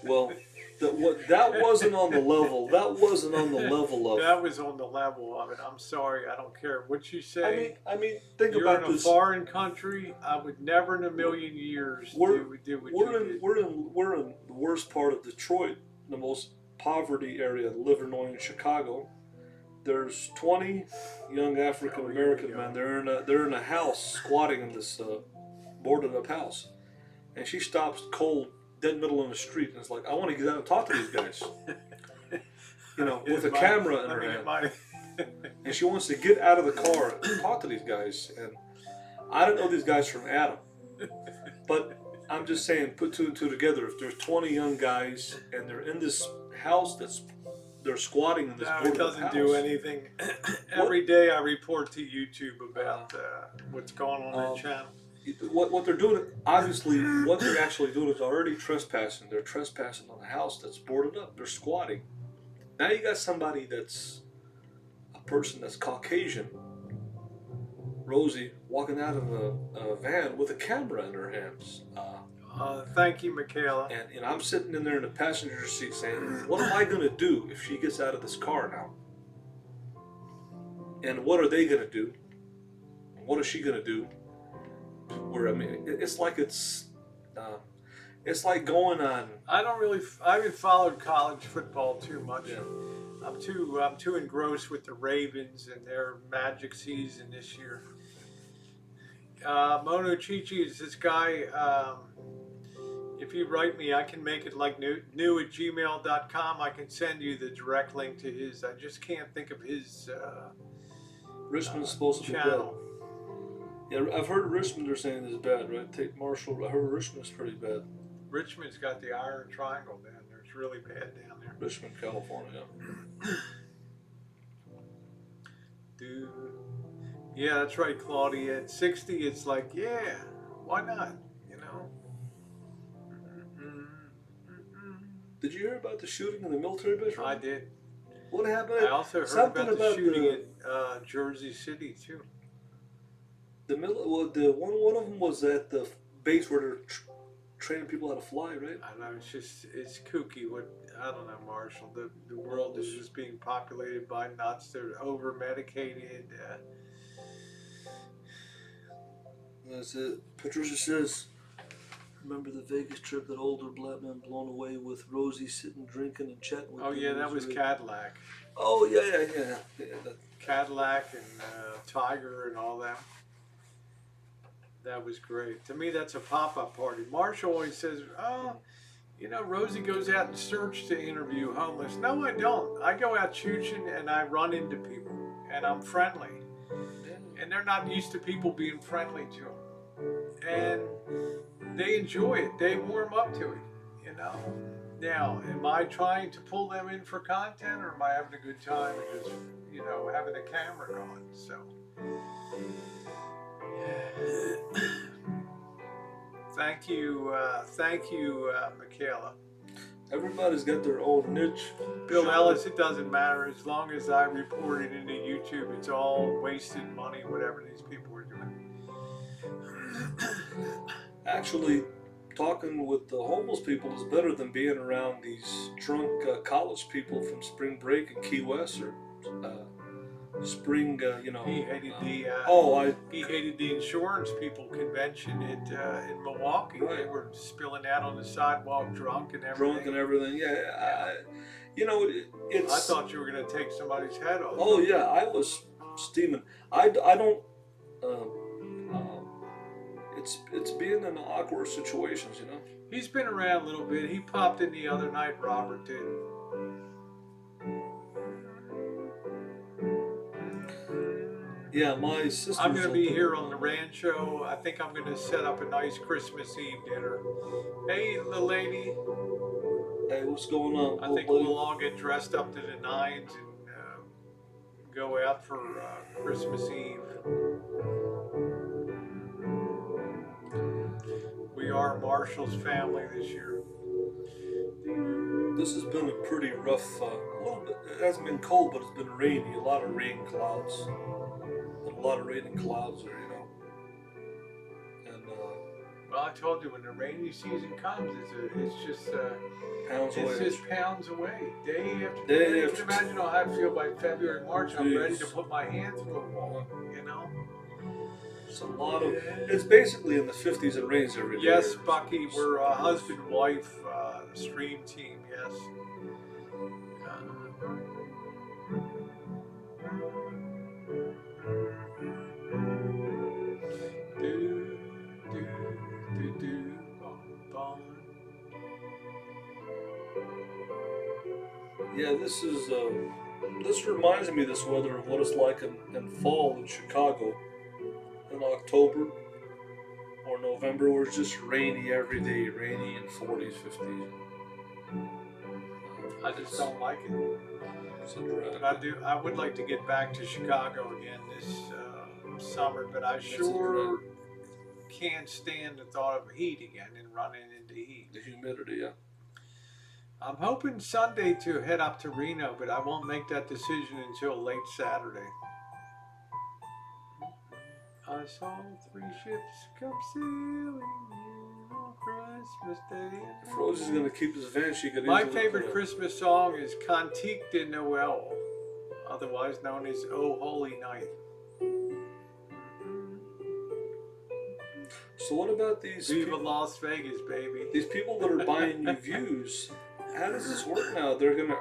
well, that wasn't on the level. That wasn't on the level of. That was on the level of it. I'm sorry. I don't care what you say. I mean, think You're about in a this. foreign country. I would never in a million years do what you did. We're in the worst part of Detroit, the most poverty area, Livernois in Chicago. There's 20 young African American men. They're in a house squatting in this boarded up house, and she stops cold, dead middle in the street, and it's like, I want to get out and talk to these guys, you know, with a camera in her hand, and she wants to get out of the car and talk to these guys. And I don't know these guys from Adam, but I'm just saying, put two and two together. If there's 20 young guys and they're in this house they're squatting in this No, boarded it up doesn't house. do anything. Every day I report to YouTube about what's going on in the channel. What they're doing, obviously, what they're actually doing is already trespassing. They're trespassing on a house that's boarded up. They're squatting. Now you got somebody that's a person that's Caucasian, Rosie, walking out of a van with a camera in her hands. Thank you, Michaela. And I'm sitting in there in the passenger seat saying, what am I going to do if she gets out of this car now? And what are they going to do? And what is she going to do? Where, I mean, it's like going on. I haven't followed college football too much. Yeah. I'm too engrossed with the Ravens and their magic season this year. Mono Chichi is this guy. If you write me, I can make it like new@gmail.com. I can send you the direct link to his. I just can't think of his Richmond's supposed to channel. be bad. Yeah, I've heard Richmond are saying is bad, right? Take Marshall. I heard Richmond's pretty bad. Richmond's got the Iron Triangle down there. It's really bad down there. Richmond, California. Dude. Yeah, that's right, Claudia. At 60, it's like, yeah, why not? You know? Did you hear about the shooting in the military base? I did. What happened? I also heard Something about the shooting the, at Jersey City, too. the one of them was at the base where they're training people how to fly, right? I know, it's kooky. I don't know, Marshall. The world is just being populated by nuts. They're over-medicated. That's it. Patricia says, remember the Vegas trip, that older black man blown away with Rosie sitting drinking and chatting with him? Yeah, that was Cadillac. Oh, yeah. Cadillac and Tiger and all that. That was great. To me, that's a pop-up party. Marshall always says, Rosie goes out and search to interview homeless. No, I don't. I go out chooching and I run into people and I'm friendly. And they're not used to people being friendly to them. And they enjoy it. They warm up to it, you know. Now, am I trying to pull them in for content, or am I having a good time and just, having the camera going? So, thank you, Michaela. Everybody's got their own niche. Bill Ellis, it doesn't matter. As long as I report it into YouTube, it's all wasted money, whatever these people are doing. Actually, talking with the homeless people is better than being around these drunk college people from spring break in Key West or spring, He hated he hated the insurance people convention in Milwaukee. Right. They were spilling out on the sidewalk drunk and everything. Yeah. It's. I thought you were going to take somebody's head off. Oh yeah, I was steaming. I don't. It's being in awkward situations, you know. He's been around a little bit. He popped in the other night. Robert did. Yeah, my sister's I'm going to be open. here on the rancho. I think I'm going to set up a nice Christmas Eve dinner. Hey, little lady. Hey, what's going on, I little think buddy? we'll all get dressed up to the nines and go out for Christmas Eve. We are Marshall's family this year. This has been a pretty rough, a little bit, it hasn't been cold, but it's been rainy, a lot of rain clouds. And a lot of rain and clouds there, you know. And, Well, I told you when the rainy season comes, it's just pounds away. it's just pounds away, day after Day day. You after can imagine how I feel by February, March. I'm ready to Jeez. put my hand through a wall. You know. It's a lot of, it's basically in the 50s and rains every day. Yes, Bucky, we're a husband-wife stream team. Yes. Do, do, do, do, bum, Yeah, this reminds me, this weather, of what it's like in fall in Chicago in October or November, where it's just rainy every day, rainy in 40s, 50s. I just don't like it. It's a drag. But I would like to get back to Chicago again this summer, but I sure can't stand the thought of heat again and running into heat. The humidity, yeah. I'm hoping Sunday to head up to Reno, but I won't make that decision until late Saturday. I saw 3 ships come sailing in on Christmas Day. If Rosie's gonna keep this van, she could My easily favorite put Christmas song is Cantique de Noël, otherwise known as Oh Holy Night. So what about these Viva people, Las Vegas, baby. these people that are buying you views? How does this work now? They're gonna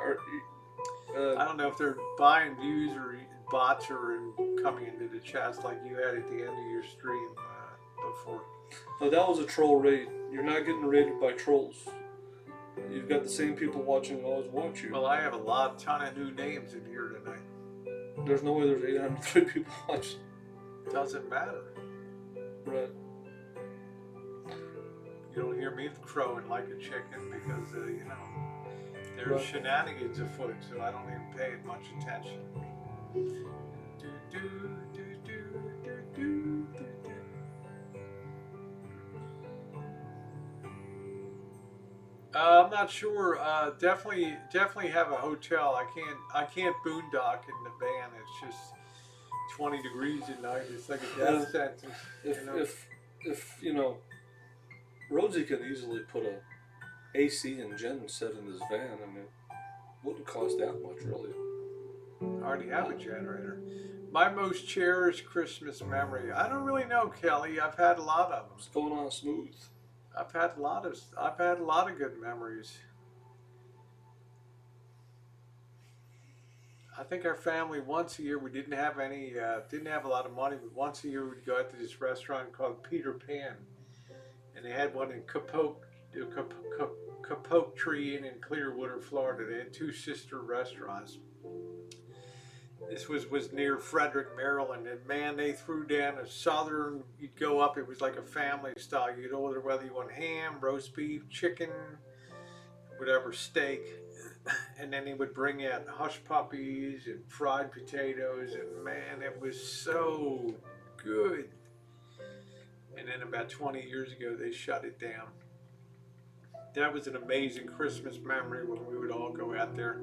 I don't know if they're buying views or bots or coming into the chats like you had at the end of your stream before. No, that was a troll raid. You're not getting raided by trolls. You've got the same people watching who always watch you. Well, I have a ton of new names in here tonight. There's no way there's 803 people watching. Doesn't matter. Right. You don't hear me crowing like a chicken because, you know, there's shenanigans afoot, so I don't even pay it much attention. Do, do, do, do, do, do, do. I'm not sure. Definitely have a hotel. I can't boondock in the van. It's just 20 degrees at night. It's like a death sentence. If you know, Rosie could easily put a AC and gen set in this van. I mean, wouldn't cost that much, really. I already have a generator. My most cherished Christmas memory. I don't really know, Kelly. I've had a lot of them. What's going on, smooth? I've had a lot of good memories. I think our family once a year, we didn't have a lot of money, but once a year we'd go out to this restaurant called Peter Pan, and they had one in Capote Tree Inn in Clearwater, Florida. They had 2 sister restaurants. This was near Frederick, Maryland, and man, they threw down a southern. You'd go up, it was like a family style. You'd order whether you want ham, roast beef, chicken, whatever, steak, and then he would bring out hush puppies and fried potatoes, and man, it was so good. And then about 20 years ago, they shut it down. That was an amazing Christmas memory when we would all go out there.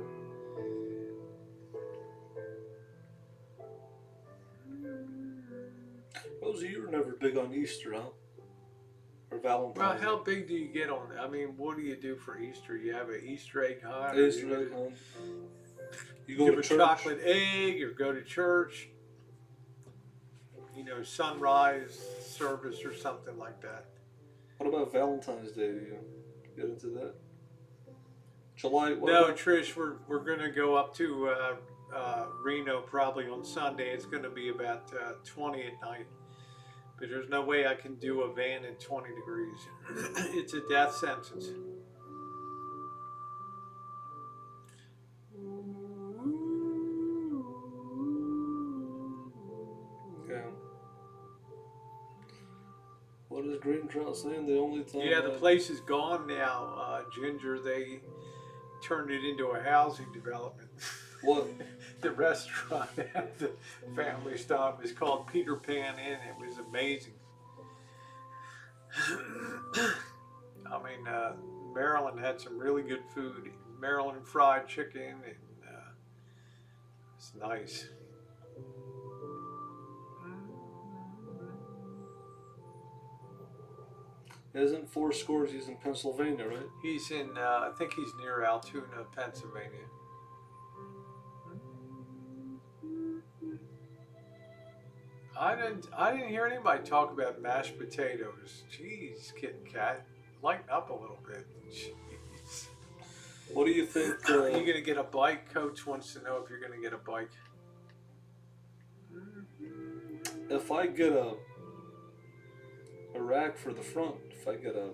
Rosie, you were never big on Easter, huh? Or Valentine's. Well, how big do you get on it? I mean, what do you do for Easter? You have an Easter egg hunt? Easter egg hunt. You go give to a church. chocolate egg or go to church. You know, sunrise service or something like that. What about Valentine's Day? Do you get into that? July? No, Trish, we're going to go up to Reno probably on Sunday. It's going to be about 20 at night. But there's no way I can do a van in 20 degrees. It's a death sentence. I'm trying to say? The only time. Yeah, the place is gone now, Ginger. They turned it into a housing development. What? The restaurant at the family stop is called Peter Pan Inn. It was amazing. I mean, Maryland had some really good food. Maryland fried chicken, and it's nice. Isn't Four Scores? He's in Pennsylvania, right? He's in, I think he's near Altoona, Pennsylvania. I didn't hear anybody talk about mashed potatoes. Jeez, kitten cat, lighten up a little bit. Jeez. What do you think? Are you gonna get a bike? Coach wants to know if you're gonna get a bike. If I get a rack for the front, if I get a,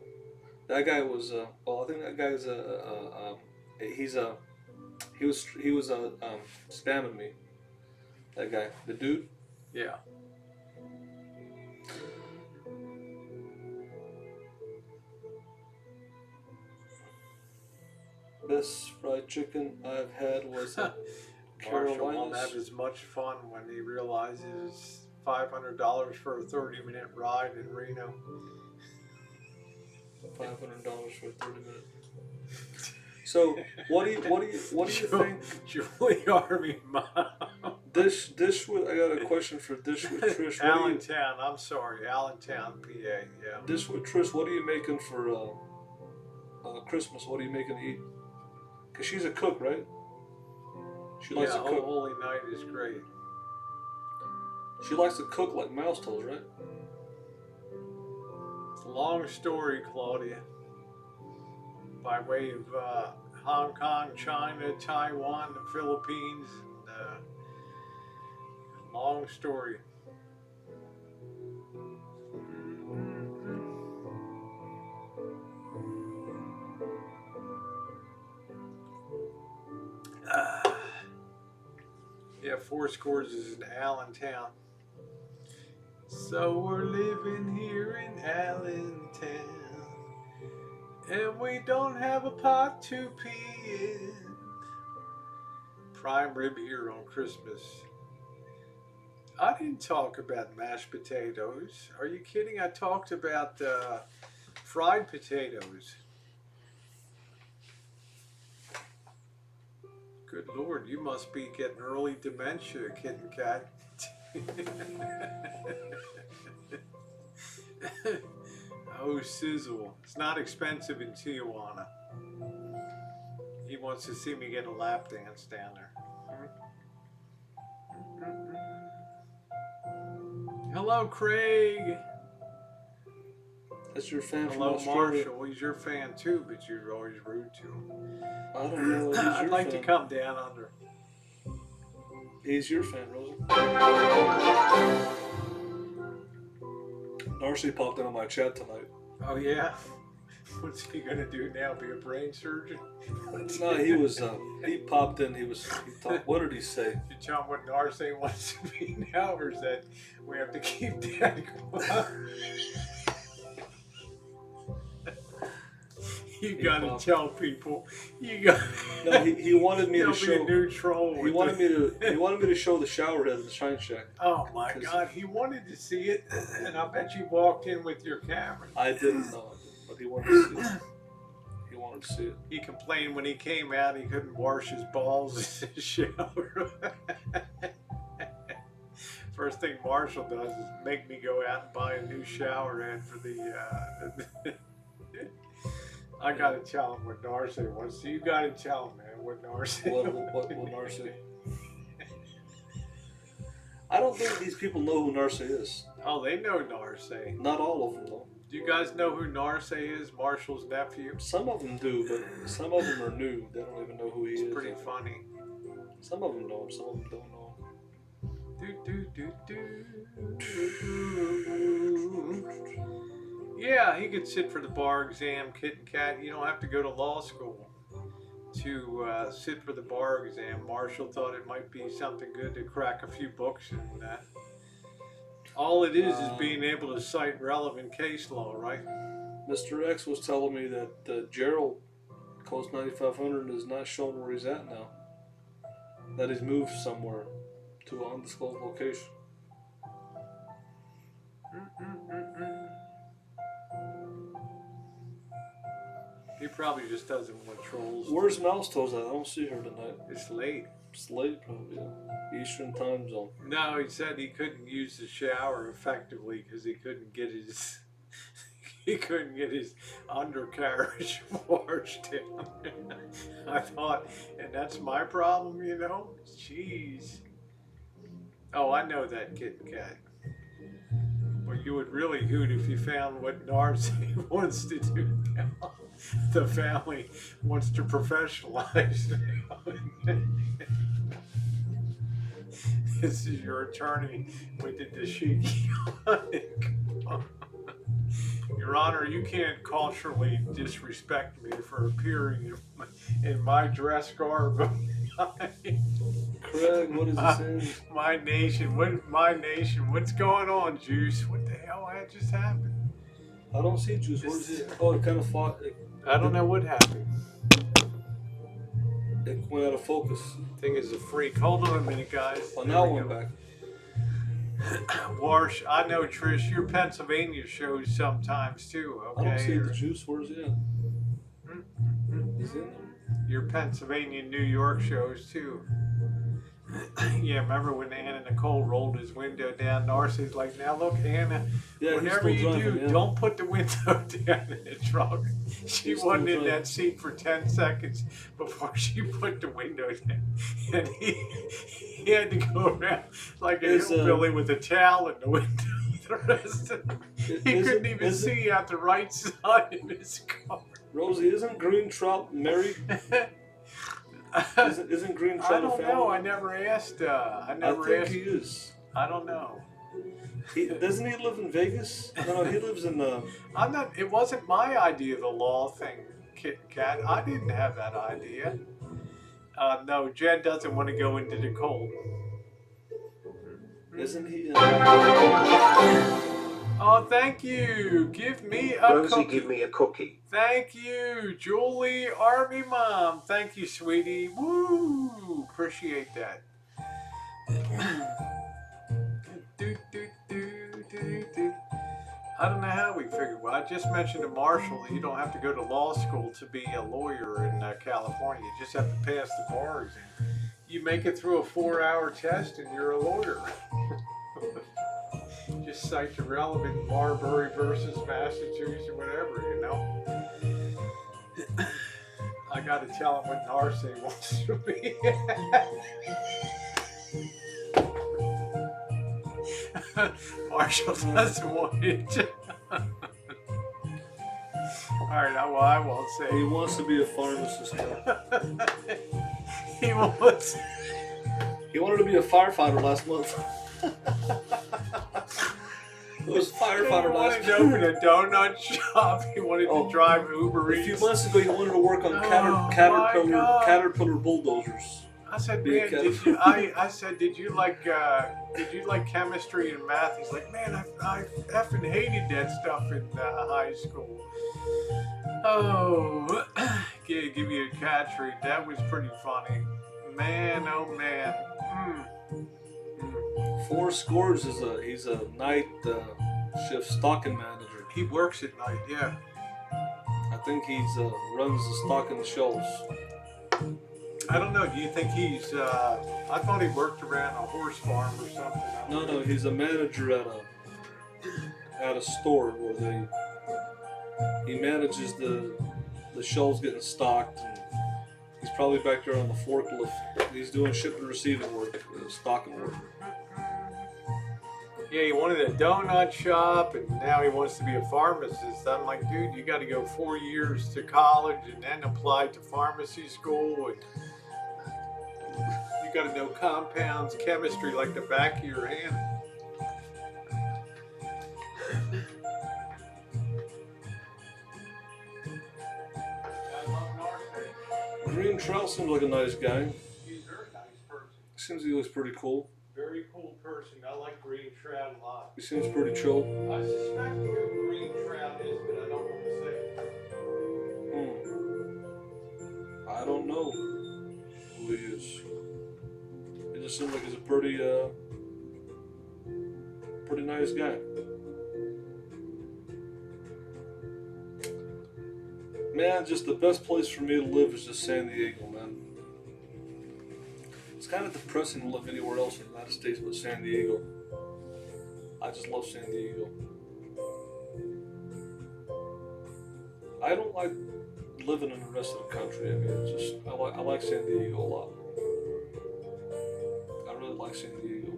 that guy was well, I think that guy's he was spamming me. That guy, the dude. Yeah. Best fried chicken I've had was Marshall won't have as much fun when he realizes $500 for a 30-minute ride in Reno. $500 for a 30-minute. So what do you think? Julie Army Mom. Dish with, I got a question for Dish with Trish. Allentown, I'm sorry, Allentown, PA. Yeah. Dish with Trish, what are you making for Christmas? What are you making to eat? Cause she's a cook, right? She likes to cook. Holy Night is great. She likes to cook like mouse toes, right? It's a long story, Claudia. By way of Hong Kong, China, Taiwan, the Philippines, and long story. Yeah, Four Scores is in Allentown. So we're living here in Allentown, and we don't have a pot to pee in. Prime rib here on Christmas. I didn't talk about mashed potatoes. Are you kidding? I talked about fried potatoes. Good Lord, you must be getting early dementia, kitten cat. Oh, sizzle. It's not expensive in Tijuana. He wants to see me get a lap dance down there. Hello, Craig. That's your fan from Hello, Australia. Marshall. He's your fan too, but you're always rude to him. I don't know. He's I'd your like fan. to come down under. He's your fan, Rosa. Darcy popped in on my chat tonight. Oh yeah. What's he gonna do now? Be a brain surgeon? No, he was. He popped in. He thought, what did he say? You tell him what Darcy wants to be now, or is that we have to keep that going? You gotta tell people. You got. No, he wanted me to Be a show. new troll. He wanted me to show the shower head in the Shine Shack. Oh my God! He wanted to see it, and I bet you walked in with your camera. I didn't know it, but he wanted to see it. He wanted to see it. He complained when he came out he couldn't wash his balls in the shower. First thing Marshall does is make me go out and buy a new shower head for the. I gotta tell him what Darcy wants. You gotta tell him, man, what Darcy. What Narcy? I don't think these people know who Narcy is. Oh, they know Darcy. Not all of them, though. Do you guys know who Darcy is? Marshall's nephew. Some of them do, but some of them are new. They don't even know who he is. It's pretty funny. Some of them know him. Some of them don't know him. Yeah, he could sit for the bar exam, kitten cat. You don't have to go to law school to sit for the bar exam. Marshall thought it might be something good to crack a few books and All it is being able to cite relevant case law, right? Mr. X was telling me that Gerald coast 9500 is not showing where he's at now. That he's moved somewhere to an undisclosed location. He probably just doesn't want trolls. Where's Mouse Toes at? I don't see her tonight. It's late. It's late, probably. Yeah. Eastern time zone. No, he said he couldn't use the shower effectively because he couldn't get his undercarriage washed down. I thought, and that's my problem, you know? Jeez. Oh, I know that Kit Kat. Well, you would really hoot if you found what Narcy wants to do now. The family wants to professionalize now. This is your attorney with the dashiki. Your Honor, you can't culturally disrespect me for appearing in my dress garb. Craig, what is this in? My nation, what's going on, Juice? What the hell had just happened? I don't see Juice. Where's it? Oh, it kind of fought. I don't know what happened. It went out of focus. Thing is a freak. Hold on a minute, guys. Oh, now it went back. Warsh, I know, Trish, your Pennsylvania shows sometimes too, okay? I don't see the Juice. Where's he at? He's in there. Your Pennsylvania, New York shows too. Yeah, remember when Anna Nicole rolled his window down? Narcy's like, now look, Anna, Yeah, whenever you driving, do, yeah. don't put the window down in the trunk. She He's wasn't still in driving. that seat for 10 seconds before she put the window down. And he had to go around like a hillbilly with a towel in the window. The rest of he couldn't even see out the right side of his car. Rosie, isn't Green Trout married? Isn't Green Trout I a don't family? know. I never asked. I think he is. I don't know. Doesn't he live in Vegas? No, he lives in. I'm not. It wasn't my idea. The law thing, Kit Kat. I didn't have that idea. No, Jen doesn't want to go into the cold. Isn't he? Oh, thank you. Give me a Rosie, cookie. give me a cookie. Thank you, Julie, Army Mom. Thank you, sweetie. Woo! Appreciate that. I don't know how we figured. Well, I just mentioned to Marshall that you don't have to go to law school to be a lawyer in California. You just have to pass the bar exam. You make it through a 4-hour test and you're a lawyer. Just cite the relevant Marbury versus Massachusetts or whatever, you know. I gotta tell him what Narcy wants to be. Marshall doesn't want it. Alright, well, I won't say. He wants to be a pharmacist now. He wants. He wanted to be a firefighter last month. He was a firefighter He last wanted to open a donut shop. He wanted to drive Uber A Eats. few months ago, he wanted to work on Oh, my God. caterpillar bulldozers. I said, Be a man, I said, did you like chemistry and math? He's like, man, I effing hated that stuff in high school. Oh, give you a cat treat. That was pretty funny. Man, oh man. Four Scores he's a night shift stocking manager. He works at night, yeah. I think he's runs the stocking shelves. I don't know. Do you think he's? I thought he worked around a horse farm or something. No, he's a manager at a store where he manages the shelves getting stocked, and he's probably back there on the forklift. He's doing shipping and receiving work, stocking work. Yeah, he wanted a donut shop, and now he wants to be a pharmacist. I'm like, dude, you got to go 4 years to college and then apply to pharmacy school, and you got to know compounds, chemistry like the back of your hand. Green Trout seems like a nice guy. He's a very nice person. Seems he looks pretty cool. Very cool person. person. I like green trout a lot. He seems pretty chill. I suspect who green trout is, but I don't want to say. I don't know who he is. He just seems like he's a pretty nice guy. Man, just the best place for me to live is just San Diego, man. It's kind of depressing to live anywhere else in the United States but San Diego. I just love San Diego. I don't like living in the rest of the country. I mean, it's just I like San Diego a lot. I really like San Diego.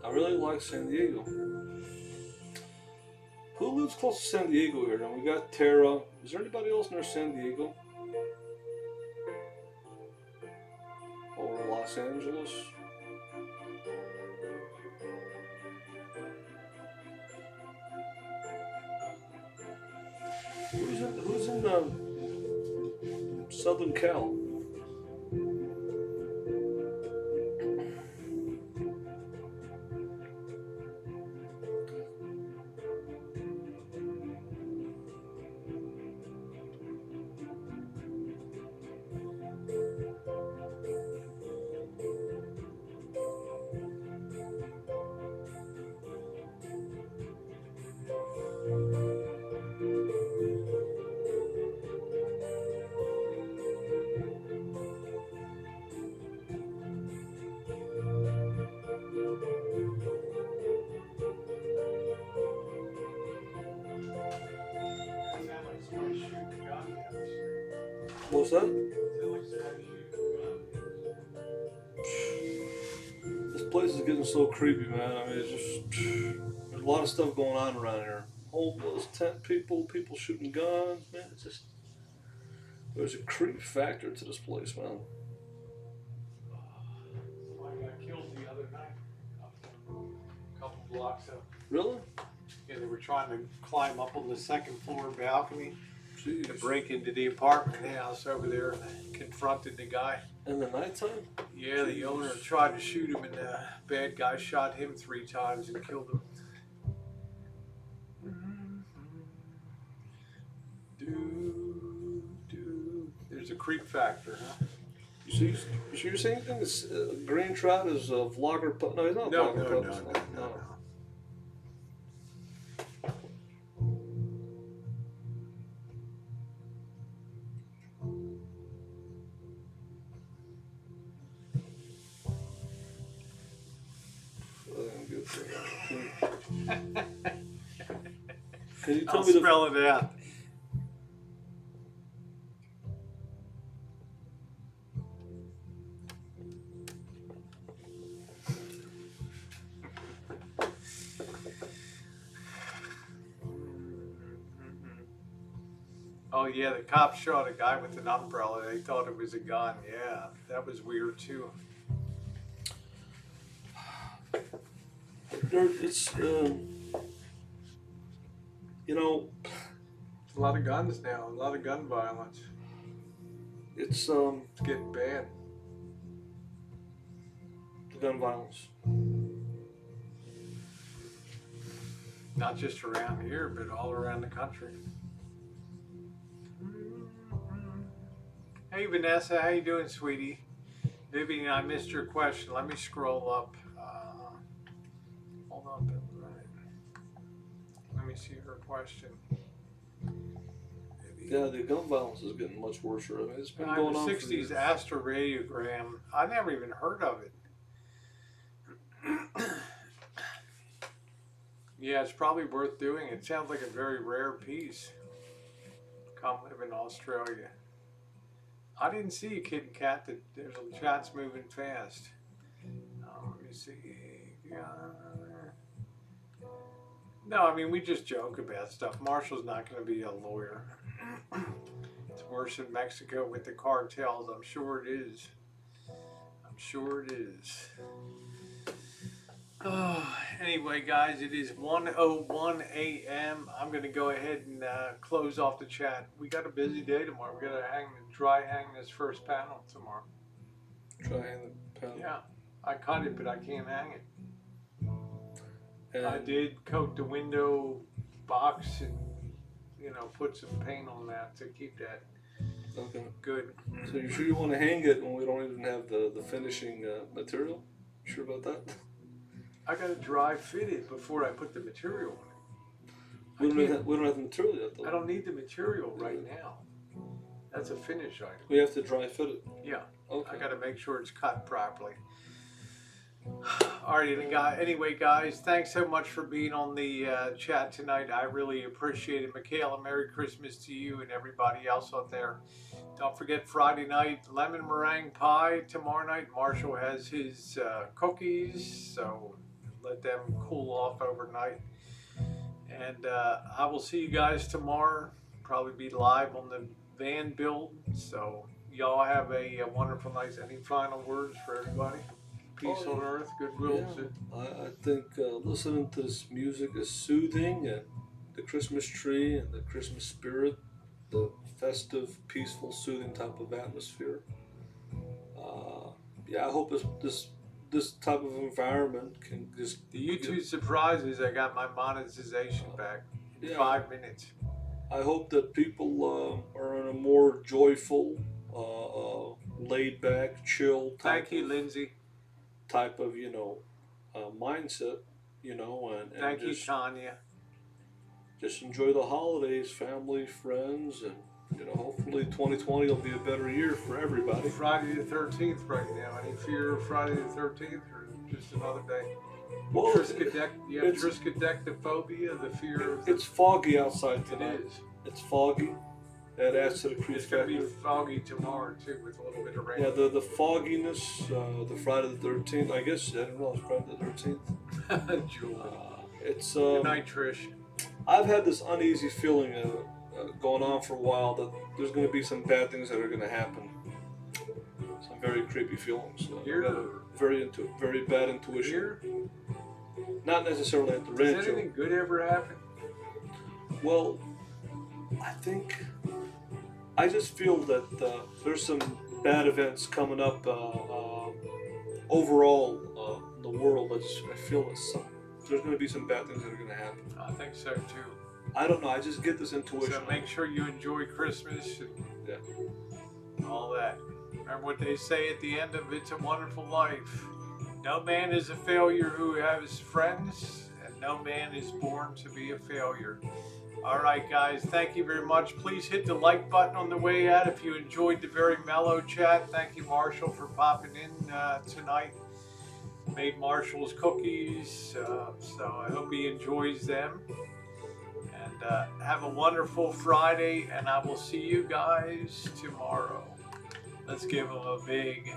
I really like San Diego. Who lives close to San Diego here? And we got Tara. Is there anybody else near San Diego? Or Los Angeles? Who's in Southern Cal? What's that? This place is getting so creepy, man. I mean, it's just there's a lot of stuff going on around here. Homeless, tent people shooting guns, man. It's just there's a creep factor to this place, man. Somebody got killed the other night, a couple blocks up. Really? Yeah, they were trying to climb up on the second floor balcony Jeez. to break into the apartment house over there, and they confronted the guy. In the nighttime? Yeah, the owner tried to shoot him, and the bad guy shot him 3 times and killed him. There's a creep factor, huh? You see, you're saying things? Green Trout is a vlogger. No, he's not a No, vlogger. no. Can you tell I'll me spell it out. Oh yeah, the cop shot a guy with an umbrella. They thought it was a gun. Yeah, that was weird too. It's you know, A lot of guns now. A lot of gun violence. it's It's getting bad. gun violence. Not just around here, but all around the country. Hey Vanessa, how you doing, sweetie? Vivian, I missed your question. Let me scroll up. Hold on. Let me see her question. Yeah, the gun violence is getting much worse. I mean, it's been I going have on a for 60s years. astroradiogram. I never even heard of it. Yeah, it's probably worth doing. It sounds like a very rare piece. Come live in Australia. I didn't see a kid and cat. That there's a chat's moving fast. Let me see. Yeah. No, I mean we just joke about stuff. Marshall's not going to be a lawyer. It's worse in Mexico with the cartels. I'm sure it is. I'm sure it is. Anyway, guys, it is 1:01 a.m. I'm going to go ahead and close off the chat. We got a busy day tomorrow. We got to dry hang this first panel tomorrow. Try hang the panel. Yeah, I cut it, but I can't hang it. And I did coat the window box and, you know, put some paint on that to keep that okay. good. So you sure you want to hang it when we don't even have the finishing material? You sure about that? I got to dry fit it before I put the material on it. We don't have the material yet, though. I don't need the material right now. That's a finish item. We have to dry fit it. Yeah. Okay. I got to make sure it's cut properly. All right, anyway, guys, thanks so much for being on the chat tonight. I really appreciate it. Michaela, Merry Christmas to you and everybody else out there. Don't forget Friday night, lemon meringue pie. Tomorrow night, Marshall has his cookies, so let them cool off overnight. And I will see you guys tomorrow. Probably be live on the van build. So y'all have a wonderful night. Any final words for everybody? Peace on earth, goodwill. Yeah. I think listening to this music is soothing, and the Christmas tree and the Christmas spirit, the festive, peaceful, soothing type of atmosphere. Yeah, I hope this type of environment can just... The YouTube surprises, I got my monetization back in 5 minutes. I hope that people are in a more joyful, laid back, chill type. Thank you, Lindsay. Type of, mindset, and thank you, just, Tanya. Just enjoy the holidays, family, friends, and hopefully 2020 will be a better year for everybody. Friday the 13th right now. Any fear of Friday the 13th or just another day? Well, you have triskaidekaphobia, the fear of... It's foggy outside tonight. It is. It's foggy. That adds to the creep It's going factor. to be foggy tomorrow, too, with a little bit of rain. Yeah, the fogginess, the Friday the 13th, I guess, I don't know, it's Friday the 13th. Julie. It's, Good night, Trish. I've had this uneasy feeling going on for a while that there's going to be some bad things that are going to happen. Some very creepy feelings. Very bad intuition. Here? Not necessarily at the ranch. Does anything good ever happen? Well, I just feel that there's some bad events coming up overall in the world. I feel there's going to be some bad things that are going to happen. I think so too. I don't know. I just get this intuition. So make sure you enjoy Christmas and all that. Remember what they say at the end of It's a Wonderful Life. No man is a failure who has friends, and no man is born to be a failure. All right, guys, thank you very much. Please hit the like button on the way out if you enjoyed the very mellow chat. Thank you, Marshall, for popping in tonight. Made Marshall's cookies, so I hope he enjoys them. And have a wonderful Friday, and I will see you guys tomorrow. Let's give him a big